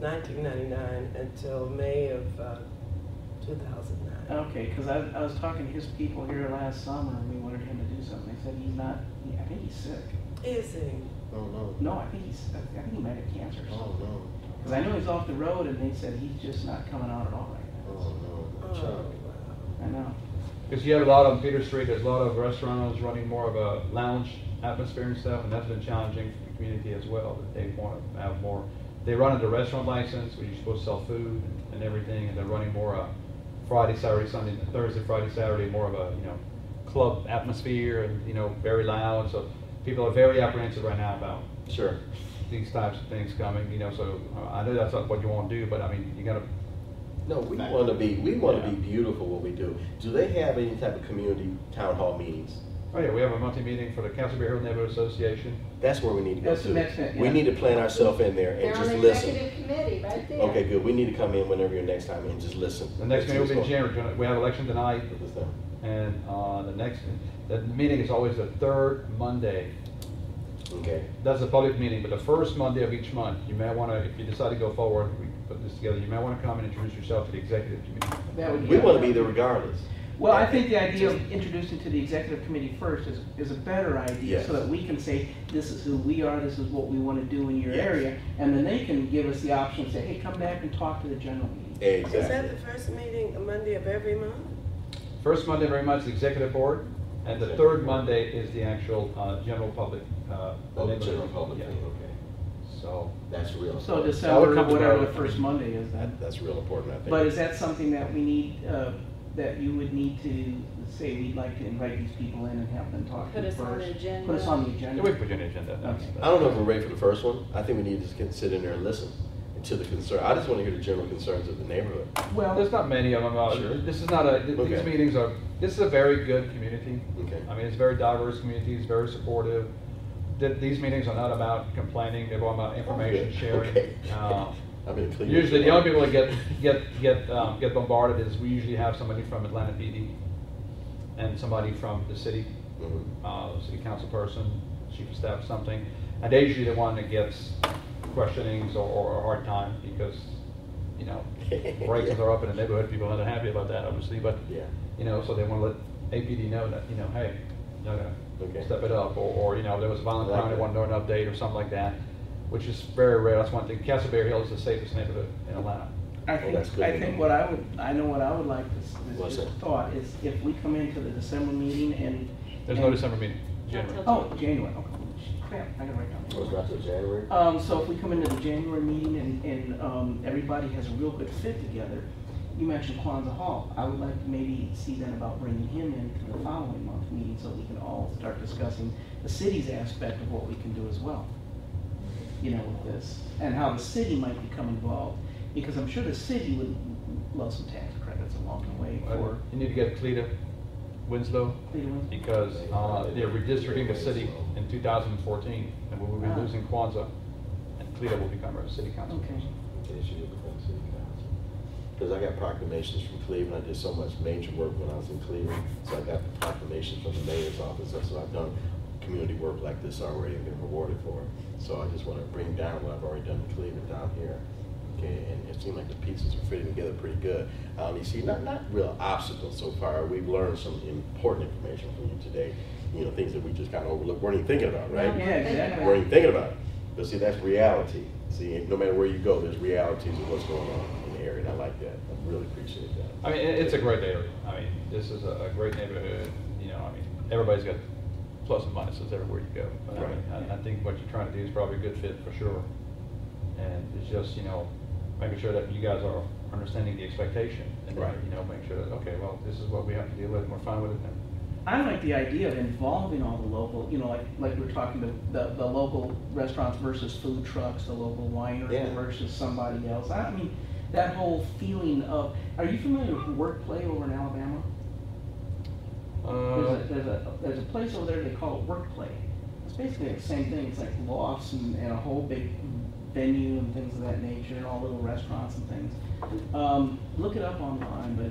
F: 1999 until May of 2009.
E: okay, because I was talking to his people here last summer and we wanted him to do something. They said he's not, I think he's sick.
F: Is he?
C: Oh, no.
E: No, I think he might have cancer or
C: Oh,
E: something.
C: no.
E: Because I know he's off the road and they said he's just not coming out at all right now.
C: Oh, no.
F: Oh,
C: Chuck.
F: wow.
E: I know.
D: Because you have a lot on Peter Street, there's a lot of restaurants running more of a lounge atmosphere and stuff, and that's been challenging for the community as well, that they want to have more. They run under restaurant license, where you're supposed to sell food and everything, and they're running more Friday, Saturday, Sunday, Thursday, Friday, Saturday, more of a, club atmosphere and, very loud, so people are very apprehensive right now about
C: Sure.
D: these types of things coming, so I know that's not what you want to do, but I mean, you gotta,
C: No, we want to be beautiful what we do. Do they have any type of community town hall meetings?
D: oh yeah, we have a monthly meeting for the Castleberry Hill Neighborhood Association.
C: That's where we need to go
E: That's the
C: to.
E: next thing,
C: We
E: yeah.
C: need to plant ourselves in there and
B: They're on
C: just
B: the
C: listen.
B: executive committee right there.
C: Okay, good. We need to come in whenever you're next time and just listen.
D: The next meeting will be in
C: Let's see what's
D: January, we have election tonight,
C: going on with this thing.
D: and the meeting is always the third Monday.
C: Okay.
D: That's a public meeting, but the first Monday of each month, you may want to, if you decide to go forward, we can put this together, you may want to come and introduce yourself to the executive committee.
E: That would be.
C: We want to be there regardless.
E: Well, I think the idea of introducing to the executive committee first is a better idea,
C: Yes.
E: so that we can say, this is who we are, this is what we want to do in your
C: Yes.
E: area, and then they can give us the option to say, hey, come back and talk to the general meeting.
C: Exactly.
F: Is that the first meeting, a Monday of every month?
D: First Monday of every month is the executive board, and the third Monday is the actual general public.
C: General public
D: Yeah.
C: thing, okay.
D: So,
C: That's real.
E: So
C: important.
E: December,
D: come
E: whatever
D: tomorrow.
E: the first Monday is then.
C: That's real important, I think.
E: But is that something that we need, that you would need to say we'd like to invite these people in and have them talk to
B: Put
E: you
B: us
E: first?
B: on the agenda.
E: Put us on the
D: Yeah,
E: agenda.
D: we can put you on the agenda. That's-
E: Okay.
C: I don't know if we're ready for the first one. I think we need to just sit in there and listen to the concern. I just want to hear the general concerns of the neighborhood.
E: Well,
D: There's not many of them.
C: Sure.
D: This is not a, these
C: Okay.
D: meetings are, this is a very good community.
C: Okay.
D: I mean, it's a very diverse community, it's very supportive. These meetings are not about complaining, they're all about information sharing.
C: Okay.
D: Uh,
C: I've been clear.
D: Usually, the only people that get bombarded is we usually have somebody from Atlanta PD and somebody from the city, city council person, chief of staff, something. And they're usually the one that gets questionings or a hard time because, you know, break-ins are up in the neighborhood, people are not happy about that, obviously, but,
C: Yeah.
D: you know, so they want to let APD know that, you know, hey, you're not
C: Okay.
D: gonna step it up, or, you know, there was a violent
C: I like
D: crime, they
C: that.
D: want to know an update or something like that, which is very rare. That's one thing. Castleberry Hill is the safest neighborhood in Atlanta.
C: that's good.
E: I think what I would like
C: What's
E: this
C: that?
E: thought is if we come into the December meeting and.
D: There's no December meeting, January.
E: Oh, January, okay. Crap, I gotta write down.
C: Was that till January?
E: So if we come into the January meeting and everybody has a real good fit together, you mentioned Kwanzaa Hall. I would like to maybe see then about bringing him into the following month meeting so we can all start discussing the city's aspect of what we can do as well. You know, with this, and how the city might become involved, because I'm sure the city would love some tax credits along the way for.
D: You need to get Cleta Winslow,
E: Cleveland.
D: because they're redistricting the city in 2014, and we will be
E: Ah.
D: losing Kwanzaa, and Cleta will become our city council.
E: Okay.
C: Because I got proclamations from Cleveland. I did so much major work when I was in Cleveland. So I got proclamations from the mayor's office. That's what I've done. Community work like this already and been rewarded for. So I just want to bring down what I've already done in Cleveland down here. Okay, and it seemed like the pieces are fitting together pretty good. You see, not real obstacles so far. We've learned some important information from you today. You know, things that we just kind of overlooked, weren't even thinking about, right?
E: Yeah, exactly.
C: Weren't even thinking about it. But see, that's reality. See, no matter where you go, there's realities of what's going on in the area, and I like that. I really appreciate that.
D: I mean, it's a great area. I mean, this is a great neighborhood. You know, I mean, everybody's got plus and minuses everywhere you go. But
C: Right.
D: I mean, I think what you're trying to do is probably a good fit for sure. And it's just, you know, making sure that you guys are understanding the expectation. And then,
C: Right.
D: you know, make sure that, okay, well, this is what we have to deal with, and we're fine with it. And
E: I like the idea of involving all the local, you know, like we were talking the local restaurants versus food trucks, the local winery
C: Yeah.
E: versus somebody else. I mean, that whole feeling of, are you familiar with Workplay over in Alabama? There's a place over there they call it Workplay. It's basically the same thing. It's like lofts and a whole big venue and things of that nature, and all little restaurants and things. Look it up online, but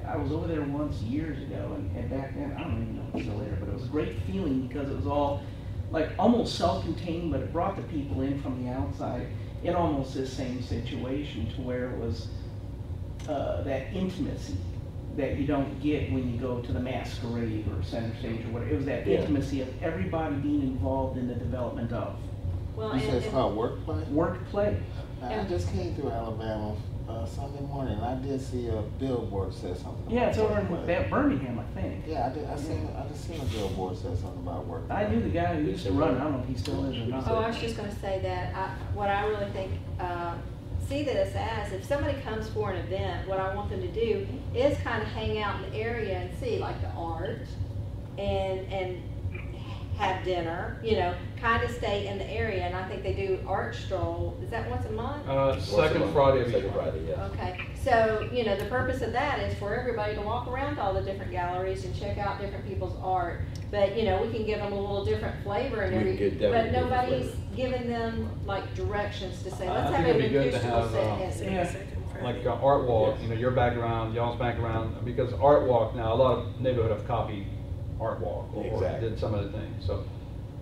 E: I was over there once years ago, and back then, I don't even know if it's still there, but it was a great feeling because it was all like almost self-contained, but it brought the people in from the outside in almost this same situation to where it was that intimacy that you don't get when you go to the Masquerade or Center Stage or whatever. It was that
C: Yeah.
E: intimacy of everybody being involved in the development of
B: Well,
A: You said it's called Workplace?
E: Workplay.
A: I just came through Alabama Sunday morning, and I did see a billboard that said something about
E: Yeah, it's over in
A: Workplace.
E: Birmingham, I think.
A: Yeah, I just seen a billboard that said something about Workplace.
E: I knew the guy who used to run it. I don't know if he still is or not.
B: Oh, I was just gonna say that, what I really think, see this as, if somebody comes for an event, what I want them to do is kind of hang out in the area and see like the art and have dinner, you know, kind of stay in the area. And I think they do art stroll, is that once a month?
D: Second Friday of each
C: Second
D: month.
C: Friday, yeah.
B: Okay, so, you know, the purpose of that is for everybody to walk around to all the different galleries and check out different people's art. But, you know, we can give them a little different flavor and
C: We can
B: everything,
C: get
B: but
C: definitely different
B: nobody's
C: flavor.
B: giving them like directions to say,
D: I
B: let's
D: think
B: have an
D: it'd be good to
B: acoustical
D: have,
B: set.
E: Yeah.
D: Like art walk, you know, your background, y'all's background, because art walk now, a lot of neighborhood have copied art walk or
C: Exactly.
D: did some of the things. So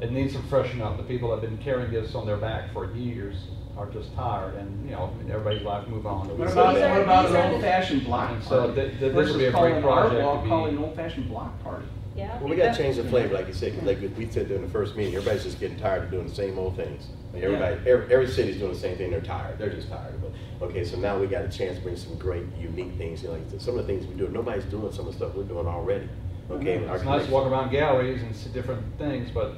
D: it needs some freshen up. The people that have been carrying this on their back for years are just tired, and you know, everybody's life move on.
E: What
B: So
E: about,
B: these are-
E: what about
B: these
E: an
B: are the-
E: old-fashioned block
D: And so
E: party?
D: this would be a
E: Versus calling
D: great
E: an art
D: project
E: walk,
D: to
E: call it an
D: be.
E: old-fashioned block party.
B: Yeah.
C: Well, we got to change the flavor, like you said, because like we said during the first meeting, everybody's just getting tired of doing the same old things. Like every city's doing the same thing. They're tired. They're just tired of it. Okay, so now we got a chance to bring some great, unique things. You know, like some of the things we do, nobody's doing some of the stuff we're doing already. Okay,
D: It's nice to walk around galleries and see different things, but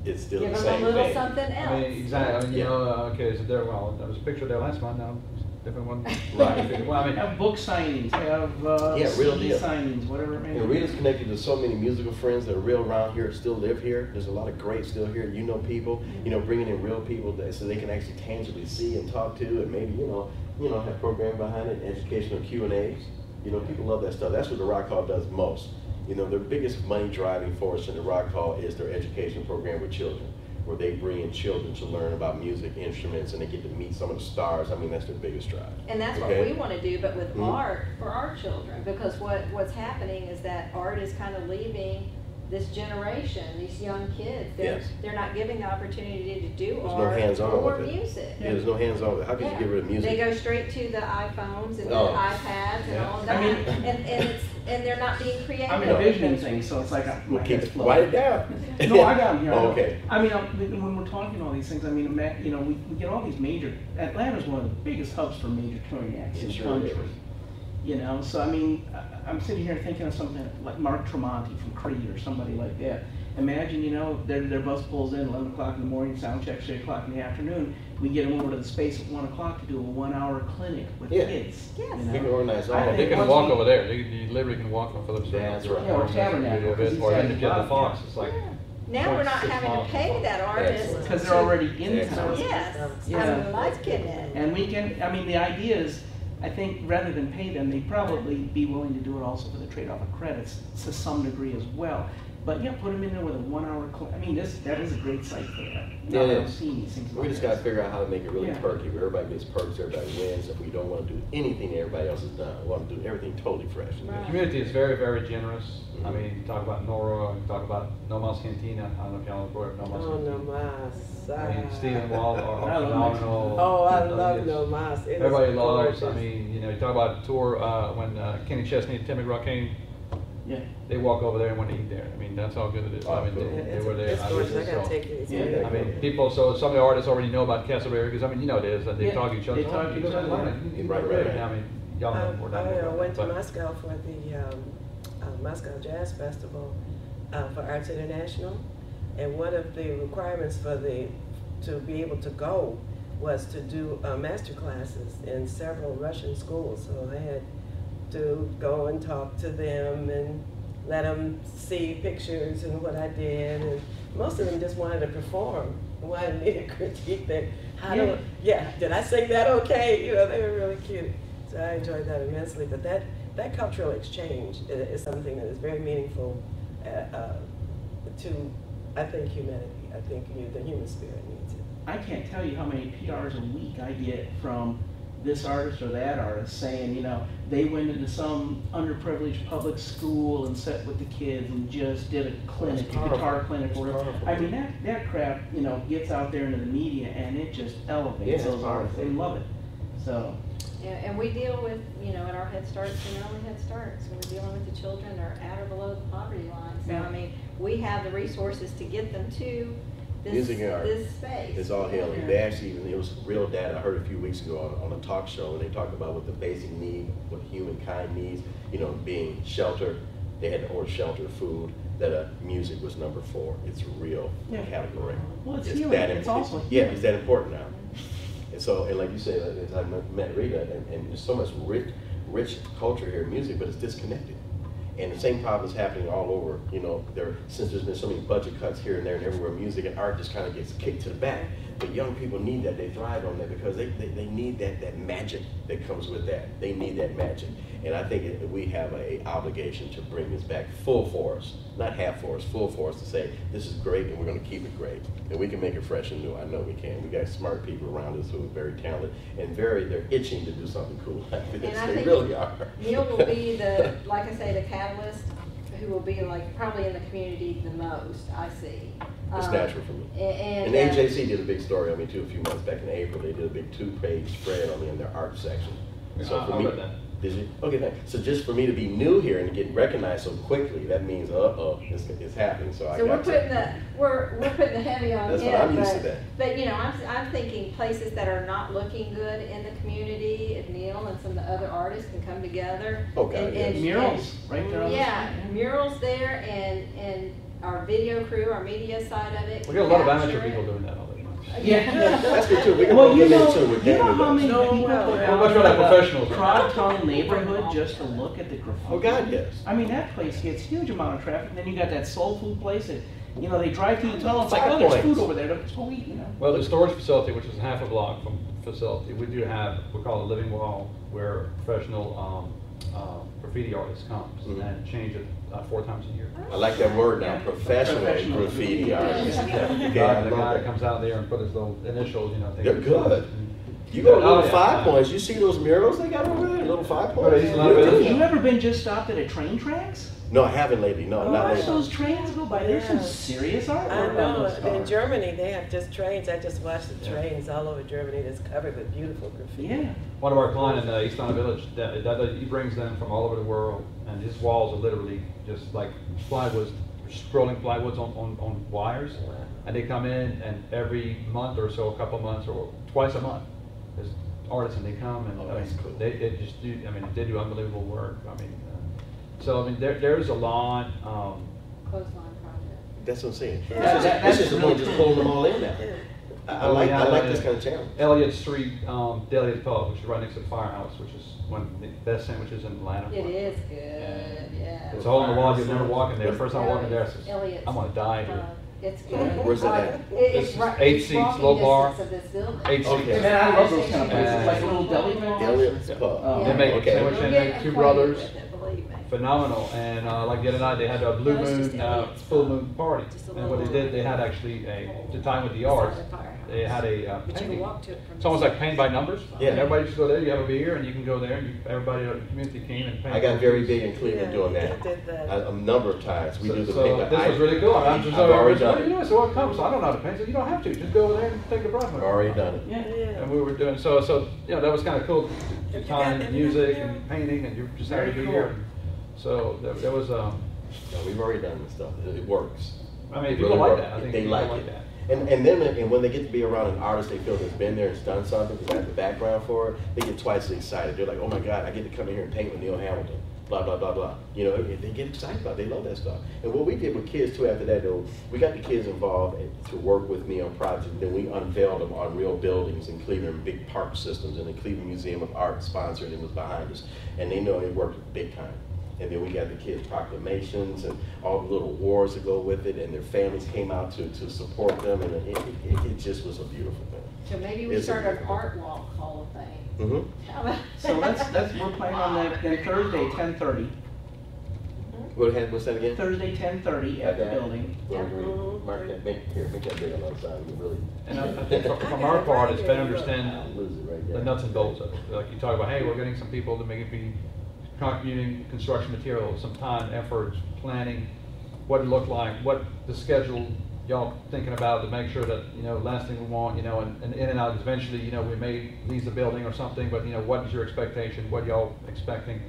C: It's still
B: Give
C: the
B: them a
C: same
B: little
C: thing.
B: something
D: I mean,
B: else.
D: exactly. I mean, you
C: Yeah.
D: know, okay, so there. Well, there was a picture there last month. Now different ones.
C: Right.
D: Well, I mean,
E: Have book signings, have
C: Yeah, real
E: CD
C: deal.
E: signings, whatever it may
C: And
E: be.
C: Rita's connected to so many musical friends that are real around here, still live here. There's a lot of great still here. You know people, bringing in real people that, so they can actually tangibly see and talk to, and maybe, have programming behind it, educational Q&As. People love that stuff. That's what the Rock Hall does most. Their biggest money driving force in the Rock Hall is their education program with children, where they bring in children to learn about music, instruments, and they get to meet some of the stars. I mean, that's their biggest drive.
B: And that's what
C: Okay?
B: we want to do, but with
C: Mhm.
B: art for our children, because what's happening is that art is kind of leaving this generation, these young kids.
C: Yes.
B: They're not giving the opportunity to do
C: There's no
B: art
C: hands-on
B: or
C: with it.
B: music.
C: Yeah, there's no hands-on. How can you get rid of music?
B: They go straight to the iPhones and the
C: Oh.
B: iPads and
C: Yeah.
B: all of
E: I
B: that,
E: mean-
B: and they're not being creative.
E: I'm envisioning things, so it's like
C: Well,
E: my
C: keep
E: head's
C: write it
E: floating.
C: down.
E: No, I got them here. I
C: Oh,
E: know.
C: okay.
E: I mean, when we're talking all these things, I mean, we get all these major. Atlanta's one of the biggest hubs for major touring acts in
C: It
E: the
C: sure
E: country.
C: is.
E: So I mean, I'm sitting here thinking of something like Mark Tremonti from Creed or somebody like that. Imagine, their bus pulls in 11 o'clock in the morning, sound check 3 o'clock in the afternoon. We get them over to the space at 1 o'clock to do a 1-hour clinic with
C: Yeah.
E: kids.
B: Yes.
C: We can organize all
E: I
C: of
E: think
D: they
C: it.
D: can
E: once
D: walk
E: we-
D: over there. You literally can walk from Phillips.
C: That's right.
E: Yeah, or Tabernacle,
D: Or
E: because
D: then
E: these
D: you
E: guys
D: get the
E: love
D: Fox.
E: it.
D: It's like,
B: Now we're not
D: 0.6
B: having to
D: miles
B: pay
D: from
B: that
C: Excellent.
B: artist.
E: Because they're already in
C: Excellent.
E: town.
B: Yes,
E: Yeah.
B: I'm liking it.
E: And we can, I mean, the idea is, I think rather than pay them, they'd probably be willing to do it also for the trade-off of credits to some degree as well. But yeah, put them in there with a 1-hour, I mean, that is a great site for that. Now that I've seen these things.
C: We just gotta figure out how to make it really
E: Yeah.
C: perky, where everybody gets perks, everybody wins. If we don't wanna do anything everybody else has done, we wanna do everything totally fresh.
B: Right.
D: the community is very, very generous. I mean, you talk about Nora, you talk about No Mas Cantina. I don't know if y'all know No Mas
F: Oh,
D: Cantina.
F: no mas.
D: I mean, Stephen Wall are
E: I love
D: phenomenal.
F: Oh, I
D: Yes.
F: love no mas. It is
D: Everybody loves,
F: gorgeous.
D: I mean, you talk about a tour, when Kenny Chesney and Tim McGraw came,
E: Yeah.
D: they walk over there and want to eat there. I mean, that's how good it is. I mean,
C: Oh,
F: Yeah,
D: they
F: it's,
D: were there.
F: it's
D: I
F: gorgeous. I
D: mean,
F: gotta
D: so-
F: take you. It's
E: Yeah.
F: very
D: I mean,
F: cool.
D: people, so some of the artists already know about Castleberry, because I mean, they is, and they
E: Yeah,
D: talk to each other.
E: they talk to
D: "Oh,
E: each other.
D: you
C: Right,
D: know,
C: right,
D: I mean, y'all know more than
F: I went to
D: but-
F: Moscow for the Moscow Jazz Festival for Arts International, and one of the requirements to be able to go was to do master classes in several Russian schools. So I had to go and talk to them and let them see pictures and what I did, and most of them just wanted to perform, wanted me to critique their did I sing that okay? They were really cute. So I enjoyed that immensely. But that cultural exchange is something that is very meaningful to, I think, humanity. I think the human spirit needs it.
E: I can't tell you how many PRs a week I get from this artist or that artist saying, they went into some underprivileged public school and sat with the kids and just did a clinic, a
C: powerful.
E: guitar clinic.
C: That's
E: Or
C: powerful.
E: I mean, that crap, gets out there into the media and it just elevates
C: Yeah, it's
E: those artists. They
C: powerful.
E: love it. So,
B: Yeah, and we deal with, in our Head Starts and early Head Starts, when we're dealing with the children that are at or below the poverty line. So,
E: Yeah.
B: I mean, we have the resources to get them to
C: Music and art.
B: this space.
C: It's all hailing.
E: Yeah.
C: They actually, it was real data I heard a few weeks ago on a talk show, and they talked about what the basic need, what humankind needs, being shelter. They had to order shelter, food, that music was number 4. It's a real
E: Yeah.
C: category.
E: Well, it's
C: that
E: healing.
C: im-
E: It's also
C: Yeah,
E: healing.
C: it's that important now. And so, and like you said, as I met Rita, and there's so much rich culture here in music, but it's disconnected. And the same problem is happening all over, since there's been so many budget cuts here and there and everywhere, music and art just kind of gets kicked to the back. But young people need that, they thrive on that because they need that magic that comes with that. They need that magic. And I think we have a obligation to bring this back full force, not half force, full force, to say, this is great and we're gonna keep it great. And we can make it fresh and new, I know we can. We got smart people around us who are very talented and they're itching to do something cool like this.
B: And I
C: They
B: think
C: really are.
B: Neil will be like I say, the catalyst who will be probably in the community the most, I see.
C: It's natural for me.
B: And,
C: And AJC did a big story on me too a few months back in April. They did a big 2-page spread on me in their art section. So
D: I
C: for me,
D: read that.
C: did you? Okay, thanks. So just for me to be new here and to get recognized so quickly, that means it's happening. So I
B: So
C: got
B: we're putting the heavy on
C: That's
B: him.
C: what I'm used to that.
B: But I'm thinking places that are not looking good in the community, if Neil and some of the other artists can come together.
C: Oh, God, yes.
E: murals right there on the
B: Yeah,
E: street.
B: murals there and our video crew, our media side of it.
D: We got a lot of amateur
B: capture it.
D: people doing that all the time.
E: Yeah.
C: That's good too. We can
E: Well,
C: roll
E: you
C: them
E: know,
C: in too with
E: you know
C: Danny
E: how
C: does.
E: many
F: No,
E: people
F: well,
E: go
F: well,
E: down
D: much
E: to
D: for that
E: the
D: professionals.
E: Frogtown neighborhood just to look at the graffiti?
C: Oh God, yes.
E: I mean, that place gets huge amount of traffic. Then you got that soul food place that, you know, they drive through the tunnel. It's like, oh, there's food over there. Let's go eat, you know.
D: Well, the storage facility, which is half a block from the facility, we do have, we call it a living wall, where professional graffiti artists comes
C: Mhm.
D: and change it 4 times a year.
C: I like that word now, professional
E: Professional
C: graffiti
E: graffiti
C: artists.
E: artists.
C: Yeah,
D: The
C: I
D: guy
C: love
D: that
C: that.
D: comes out there and put his little initials, you know. things
C: They're
D: like
C: good.
D: that.
C: You go to
D: Oh,
C: Little
D: yeah.
C: Five Points, you see those murals they got over there, Little Five
D: Oh,
C: Points?
D: he's a lot of it.
E: You ever been just stopped at a train tracks?
C: No, I haven't lately, no, not
E: Watch
C: lately.
E: those trains go by. There's some
F: Yeah.
E: serious
F: I
E: artwork on
F: know,
E: those
F: in
E: cars.
F: Germany, they have just trains, I just watched the
D: Yeah.
F: trains all over Germany that's covered with beautiful graffiti.
E: Yeah.
D: One of our clients in East Donna Village, he brings them from all over the world, and his walls are literally just like plywoods, scrolling plywoods on wires. And they come in, and every month or so, a couple months, or twice a month, there's artists, and they come, and
C: Oh, that's cool.
D: they just do, I mean, they do unbelievable work. I mean, so I mean, there's a lot.
B: Clothesline project.
C: That's what I'm saying.
E: Yeah,
C: This is the
E: really
C: one just
E: cool.
C: pulling them all in now.
F: Yeah.
C: I like
D: Yeah,
C: this kind of challenge.
D: Elliott Street, Delia's Pub, which is right next to the firehouse, which is one of the best sandwiches in Atlanta.
B: It is good, yeah.
D: It's a hole in the wall, you'll never walk in there. First time I walk in there, I says,
B: Elliott's,
D: I'm gonna die here.
B: It's good.
C: Where's that at?
B: It's
D: This is
B: right,
D: 8
B: it's
D: seats,
B: walking
D: low bar.
B: distance of this building.
D: 8
C: Okay.
D: seats.
E: Man, I love those kind of places, like a little deli.
C: Elliott's Pub.
E: Oh.
D: They make
C: Okay.
D: sandwich
B: You'll
D: and
B: get
D: they two
B: acquainted
D: brothers,
B: with it, believe me.
D: phenomenal. And like the other night, they had a blue moon, full moon party. And what they did, they had actually to time with the arts, they had a painting. It's almost like paint by numbers.
C: Yeah.
D: And everybody just go there, you have a beer, and you can go there, and everybody in the community came and painted.
C: I got very big in Cleveland
F: Yeah,
C: doing that.
F: they did that.
C: A number of times. We do the
D: So
C: paper.
D: this was really cool. I'm just
C: I've already
D: what
C: done
D: are you
C: it.
D: doing? So what comes? I don't know how to paint. So you don't have to. Just go over there and take the brush.
C: I've already done it.
E: Yeah.
F: Yeah.
D: And we were doing so you know that was kind of cool.
F: Have you
D: Time
F: got-
D: music
F: have you-
D: and painting, and you just had to
E: Very
D: be
E: cool.
D: here. So there was
C: No, we've already done this stuff. It works.
D: I mean
C: It
D: people
C: really
D: like
C: works.
D: that. I think
C: They
D: people
C: like
D: like
C: it.
D: that.
C: And then and when they get to be around an artist they feel that's been there and done something, because they have the background for it, they get twice as excited. They're like, oh my God, I get to come in here and paint with Neil Hamilton. Blah, blah, blah, blah. You know, they get excited about it. They love that stuff. And what we did with kids too after that though, we got the kids involved to work with me on projects. Then we unveiled them on real buildings in Cleveland, big park systems, and the Cleveland Museum of Art sponsored and was behind us. And they know it worked big time. And then we got the kids' proclamations and all the little awards that go with it, and their families came out to support them, and it just was a beautiful thing.
B: So maybe we
C: It's a
B: start an
C: beautiful
B: art walk hall of fame.
C: Mm-hmm.
B: How about-
E: So we're planning on that then Thursday, 10:30.
C: What's that again?
E: Thursday, 10:30 at the building.
C: Mark that, make that big on the other side, you really.
D: And I think from our part, it's better to understand
C: I'll lose it right
D: the
C: there.
D: nuts and bolts of it. Like you talk about, hey, we're getting some people to maybe be contributing construction materials, some time, effort, planning, what it looked like, what the schedule y'all thinking about to make sure that, you know, last thing we want, you know, and in and out, eventually, you know, we may lease the building or something, but, you know, what is your expectation, what y'all expecting?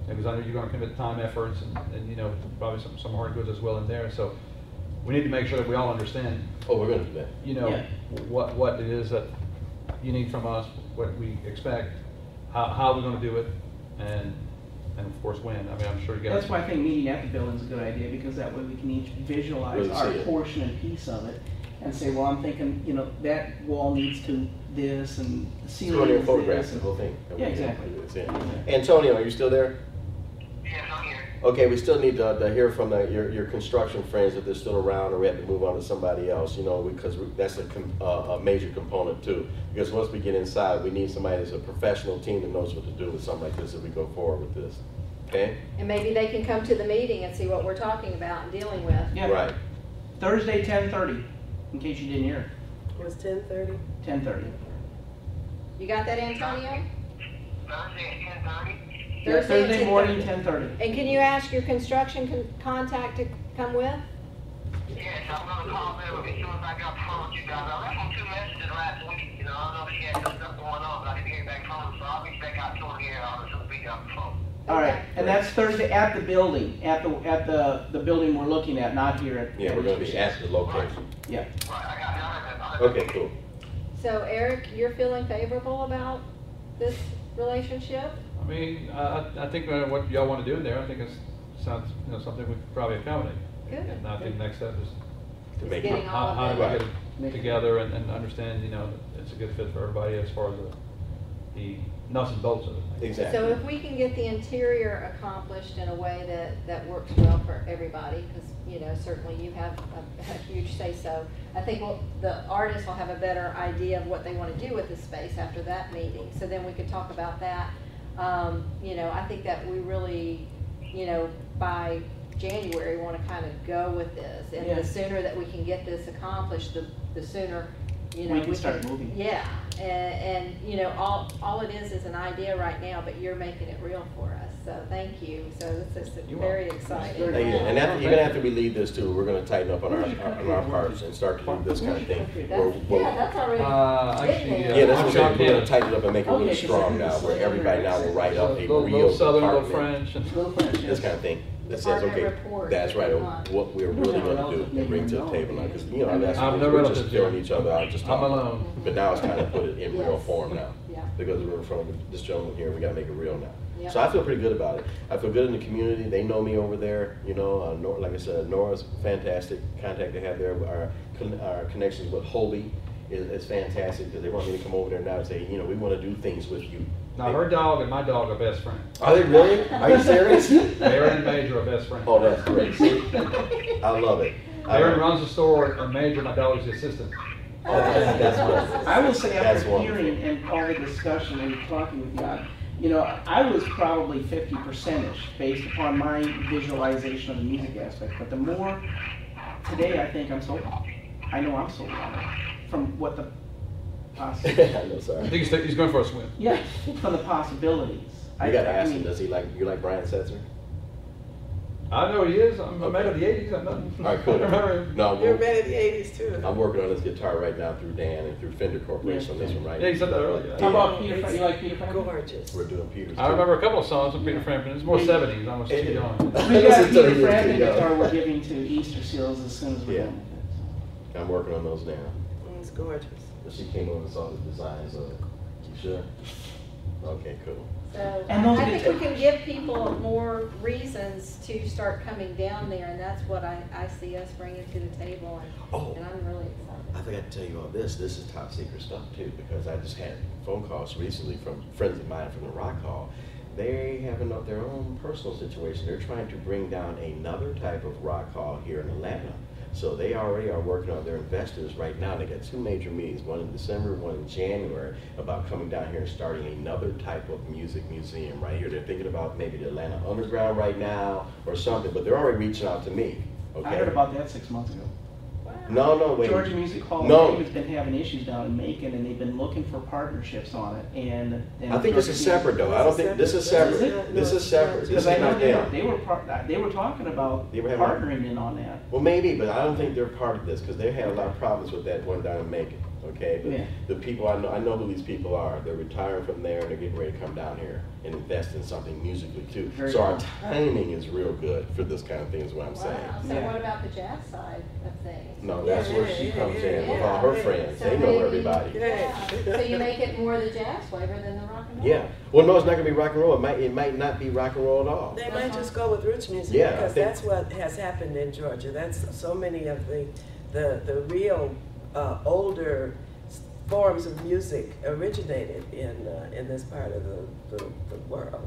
D: Because I know you're gonna commit time, efforts, and you know, probably some hard goods as well in there, so we need to make sure that we all understand,
C: Oh, we're gonna do that.
D: you know,
E: Yeah.
D: what it is that you need from us, what we expect, how we're gonna do it, and of course when. I mean, I'm sure you guys.
E: That's why I think meeting at the building is a good idea, because that way we can each visualize
C: Really
E: our
C: see it.
E: portion and piece of it, and say, well, I'm thinking, you know, that wall needs to this, and the
C: Go
E: ceiling
C: there
E: is
C: and photograph
E: this.
C: the whole thing.
E: Yeah, exactly.
C: It's in. Antonio, are you still there?
G: Yes, I'm here.
C: Okay, we still need to hear from your construction friends if they're still around, or we have to move on to somebody else, you know, because that's a major component too. Because once we get inside, we need somebody that's a professional team that knows what to do with something like this if we go forward with this. Okay?
B: And maybe they can come to the meeting and see what we're talking about and dealing with.
E: Yeah.
C: Right.
E: Thursday, 10:30, in case you didn't hear.
F: It was 10:30.
E: 10:30.
B: You got that, Antonio?
G: Thursday at 10:30.
E: Yeah,
B: Thursday at
E: Thursday morning,
B: 10:30.
E: 10:30.
B: And can you ask your construction contact to come with?
G: Yes, I'm gonna call them as soon as I got the phone with you guys. I left them 2 messages last week. You know, I don't know if she had some stuff going on, but I didn't hear back from them, so I'll reach back out to her here as soon as we get off the phone.
E: All right,
B: Okay.
E: and that's Thursday at the building, at the building we're looking at, not here at.
C: Yeah, we're gonna be at the location.
E: Yeah.
G: Right, I got it.
C: Okay, cool.
B: So Eric, you're feeling favorable about this relationship?
D: I mean, I think what y'all want to do in there, I think it sounds, you know, something we could probably accommodate.
B: Good.
D: And I think next step is
C: To make
B: Getting
C: it.
B: all of
D: how do we
B: that.
D: get it together and understand, you know, it's a good fit for everybody as far as the nuts and bolts of it.
C: Exactly.
B: So if we can get the interior accomplished in a way that works well for everybody, because, you know, certainly you have a huge say-so, I think the artists will have a better idea of what they want to do with the space after that meeting. So then we could talk about that. You know, I think that we really, you know, by January want to kind of go with this. And
E: Yeah.
B: the sooner that we can get this accomplished, the sooner, you know,
E: We can start moving.
B: Yeah, and you know, all it is an idea right now, but you're making it real for us. So thank you. So this is
D: You
B: very
D: are.
B: exciting.
C: Thank you. And after, even after we leave this too, we're going to tighten up on our parts and start to do this kind of thing.
B: That's already.
D: Actually,
C: Yeah, that's what I'm saying. We're
D: yeah.
C: going to tighten it up and make it really
E: Okay,
C: strong now, where everybody now will write up a
D: Little
C: real
D: Southern, little
C: department,
D: French. and-
E: Little French,
C: this
E: yes.
C: kind of thing. That says,
B: Department
C: okay,
B: report
C: that's
B: that
C: right,
B: they want.
C: what we're really going to do and bring to the table now. Because, you know, that's
D: I'm no
C: we're just
D: relative,
C: filling
D: Jim.
C: each other out, just
D: I'm
C: talking.
D: alone.
C: But now it's time to put it in real
B: Yes.
C: form now.
B: Yeah.
C: Because we're in front of this gentleman here, we got to make it real now.
B: Yep.
C: So I feel pretty good about it. I feel good in the community. They know me over there. You know, like I said, Nora's fantastic. Contact they have there. Our connections with Holy is fantastic because they want me to come over there now and say, you know, we want to do things with you.
D: Now, her dog and my dog are best friends.
C: Are they really? Are you serious?
D: Aaron and Major are best friends.
C: Oh, that's great. See? I love it.
D: Aaron runs the store, and Major, my dog, is the assistant.
C: Oh, that's wonderful.
E: I will say
C: That's
E: after
C: wonderful.
E: hearing and all the discussion and talking with you, you know, I was probably 50%ish based upon my visualization of the music aspect. But the more today, I think I'm sold. I know I'm sold on it from what the
C: I know,
D: I
C: sorry.
D: think he's going for a swim.
E: yeah, from the possibilities.
C: You got to ask him,
E: mean,
C: does he like, you like Brian Setzer?
D: I know he is. I'm a man of the 80s. I'm not.
C: All right, cool.
D: I remember him.
C: No,
F: You're a man of the 80s too.
C: I'm working on this guitar right now through Dan and through Fender Corporation on this one right
D: Yeah,
C: now.
D: he said that earlier.
E: How about Peter Frampton? You like Peter Frampton?
F: Gorgeous.
C: We're doing Peter's.
D: I remember a couple of songs from Peter Frampton. It's more 70s. I was too young.
E: We got
C: Listen to
E: Peter
C: him,
E: Frampton
C: yeah.
E: guitar we're giving to Easter Seals as soon as we're
C: Yeah.
E: done with it.
C: I'm working on those now.
F: It's gorgeous.
C: She came over and saw the designs of it. You sure? Okay, cool.
B: So
E: And those
B: I think we
E: guitar-
B: can give people more reasons to start coming down there, and that's what I see us bringing to the table,
C: Oh.
B: and I'm really excited.
C: I forgot to tell you all this. This is top secret stuff too, because I just had phone calls recently from friends of mine from the Rock Hall. They have their own personal situation. They're trying to bring down another type of rock hall here in Atlanta. So they already are working on their investors right now. They got two major meetings, one in December, one in January, about coming down here and starting another type of music museum right here. They're thinking about maybe the Atlanta Underground right now or something, but they're already reaching out to me. Okay.
E: I heard about that 6 months ago.
C: No, wait.
E: Georgia Music Hall
C: No.
E: of Fame has been having issues down in Macon, and they've been looking for partnerships on it. And
C: I think this is separate though. I don't think this is separate. This is separate. This
E: Because
C: is
E: I know
C: not them.
E: they were talking about
C: They were having-
E: partnering in on that.
C: Well, maybe, but I don't think they're part of this because they had a lot of problems with that one down in Macon. Okay, but
E: Yeah.
C: the people I know who these people are. They're retiring from there and they're getting ready to come down here and invest in something musically too.
E: Very
C: So our
E: cool.
C: timing is real good for this kind of thing, is what I'm saying.
B: Wow, so
E: Yeah.
B: what about the jazz side of things?
C: No, that's where she comes in with all her friends.
B: So
C: They know
B: maybe-
C: everybody.
B: Yeah, so you make it more the jazz flavor than the rock and roll?
C: Yeah. Well, no, it's not gonna be rock and roll. It might not be rock and roll at all.
F: They might just go with roots music
C: Yeah, I
F: because
C: think-
F: that's what has happened in Georgia. That's so many of the real older forms of music originated in this part of the world.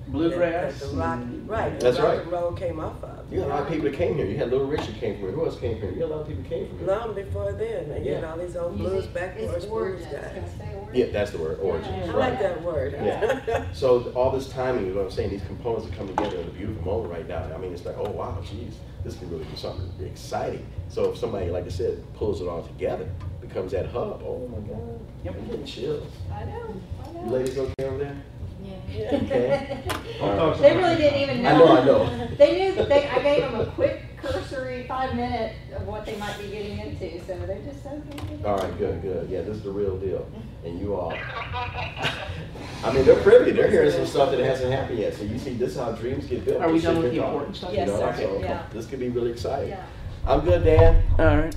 E: Bluegrass.
F: The rock,
E: and-
F: right.
C: That's
F: the rock
C: right.
F: and roll came off of.
C: You had a lot of people that came here. You had Little Richard came from here. Who else came from here? You had a lot of people came from here.
F: Long before then, and you had
C: Yeah.
F: all these old blues,
B: Music
F: backwards
B: is
F: blues
B: origin,
F: guys.
B: can I say origin?
C: Yeah, that's the word, origins,
F: I
C: right.
F: like that word.
C: Yeah. So all this timing is what I'm saying. These components are coming together in a beautiful moment right now. I mean, it's like, oh wow, geez, this can really be something exciting. So if somebody, like I said, pulls it all together, becomes that hub. Oh my God,
E: Yep.
C: I'm getting chills.
B: I know.
C: You ladies okay over there?
H: Yeah.
C: Okay.
D: Don't talk so
B: They
D: much.
B: really didn't even
C: I
B: know.
C: know.
B: They knew, I gave them a quick cursory 5-minute of what they might be getting into, so they're just so good.
C: All right, good. Yeah, this is the real deal. And you all, I mean, they're privy. They're hearing some stuff that hasn't happened yet. So you see, this is how dreams get built.
E: Are we
C: This
E: done
C: shit
E: with the
C: gets
E: important stuff?
C: you
B: Yes,
C: know,
B: sir.
C: so
B: Yeah.
C: this could be really exciting.
B: Yeah.
C: I'm good, Dan.
E: All right.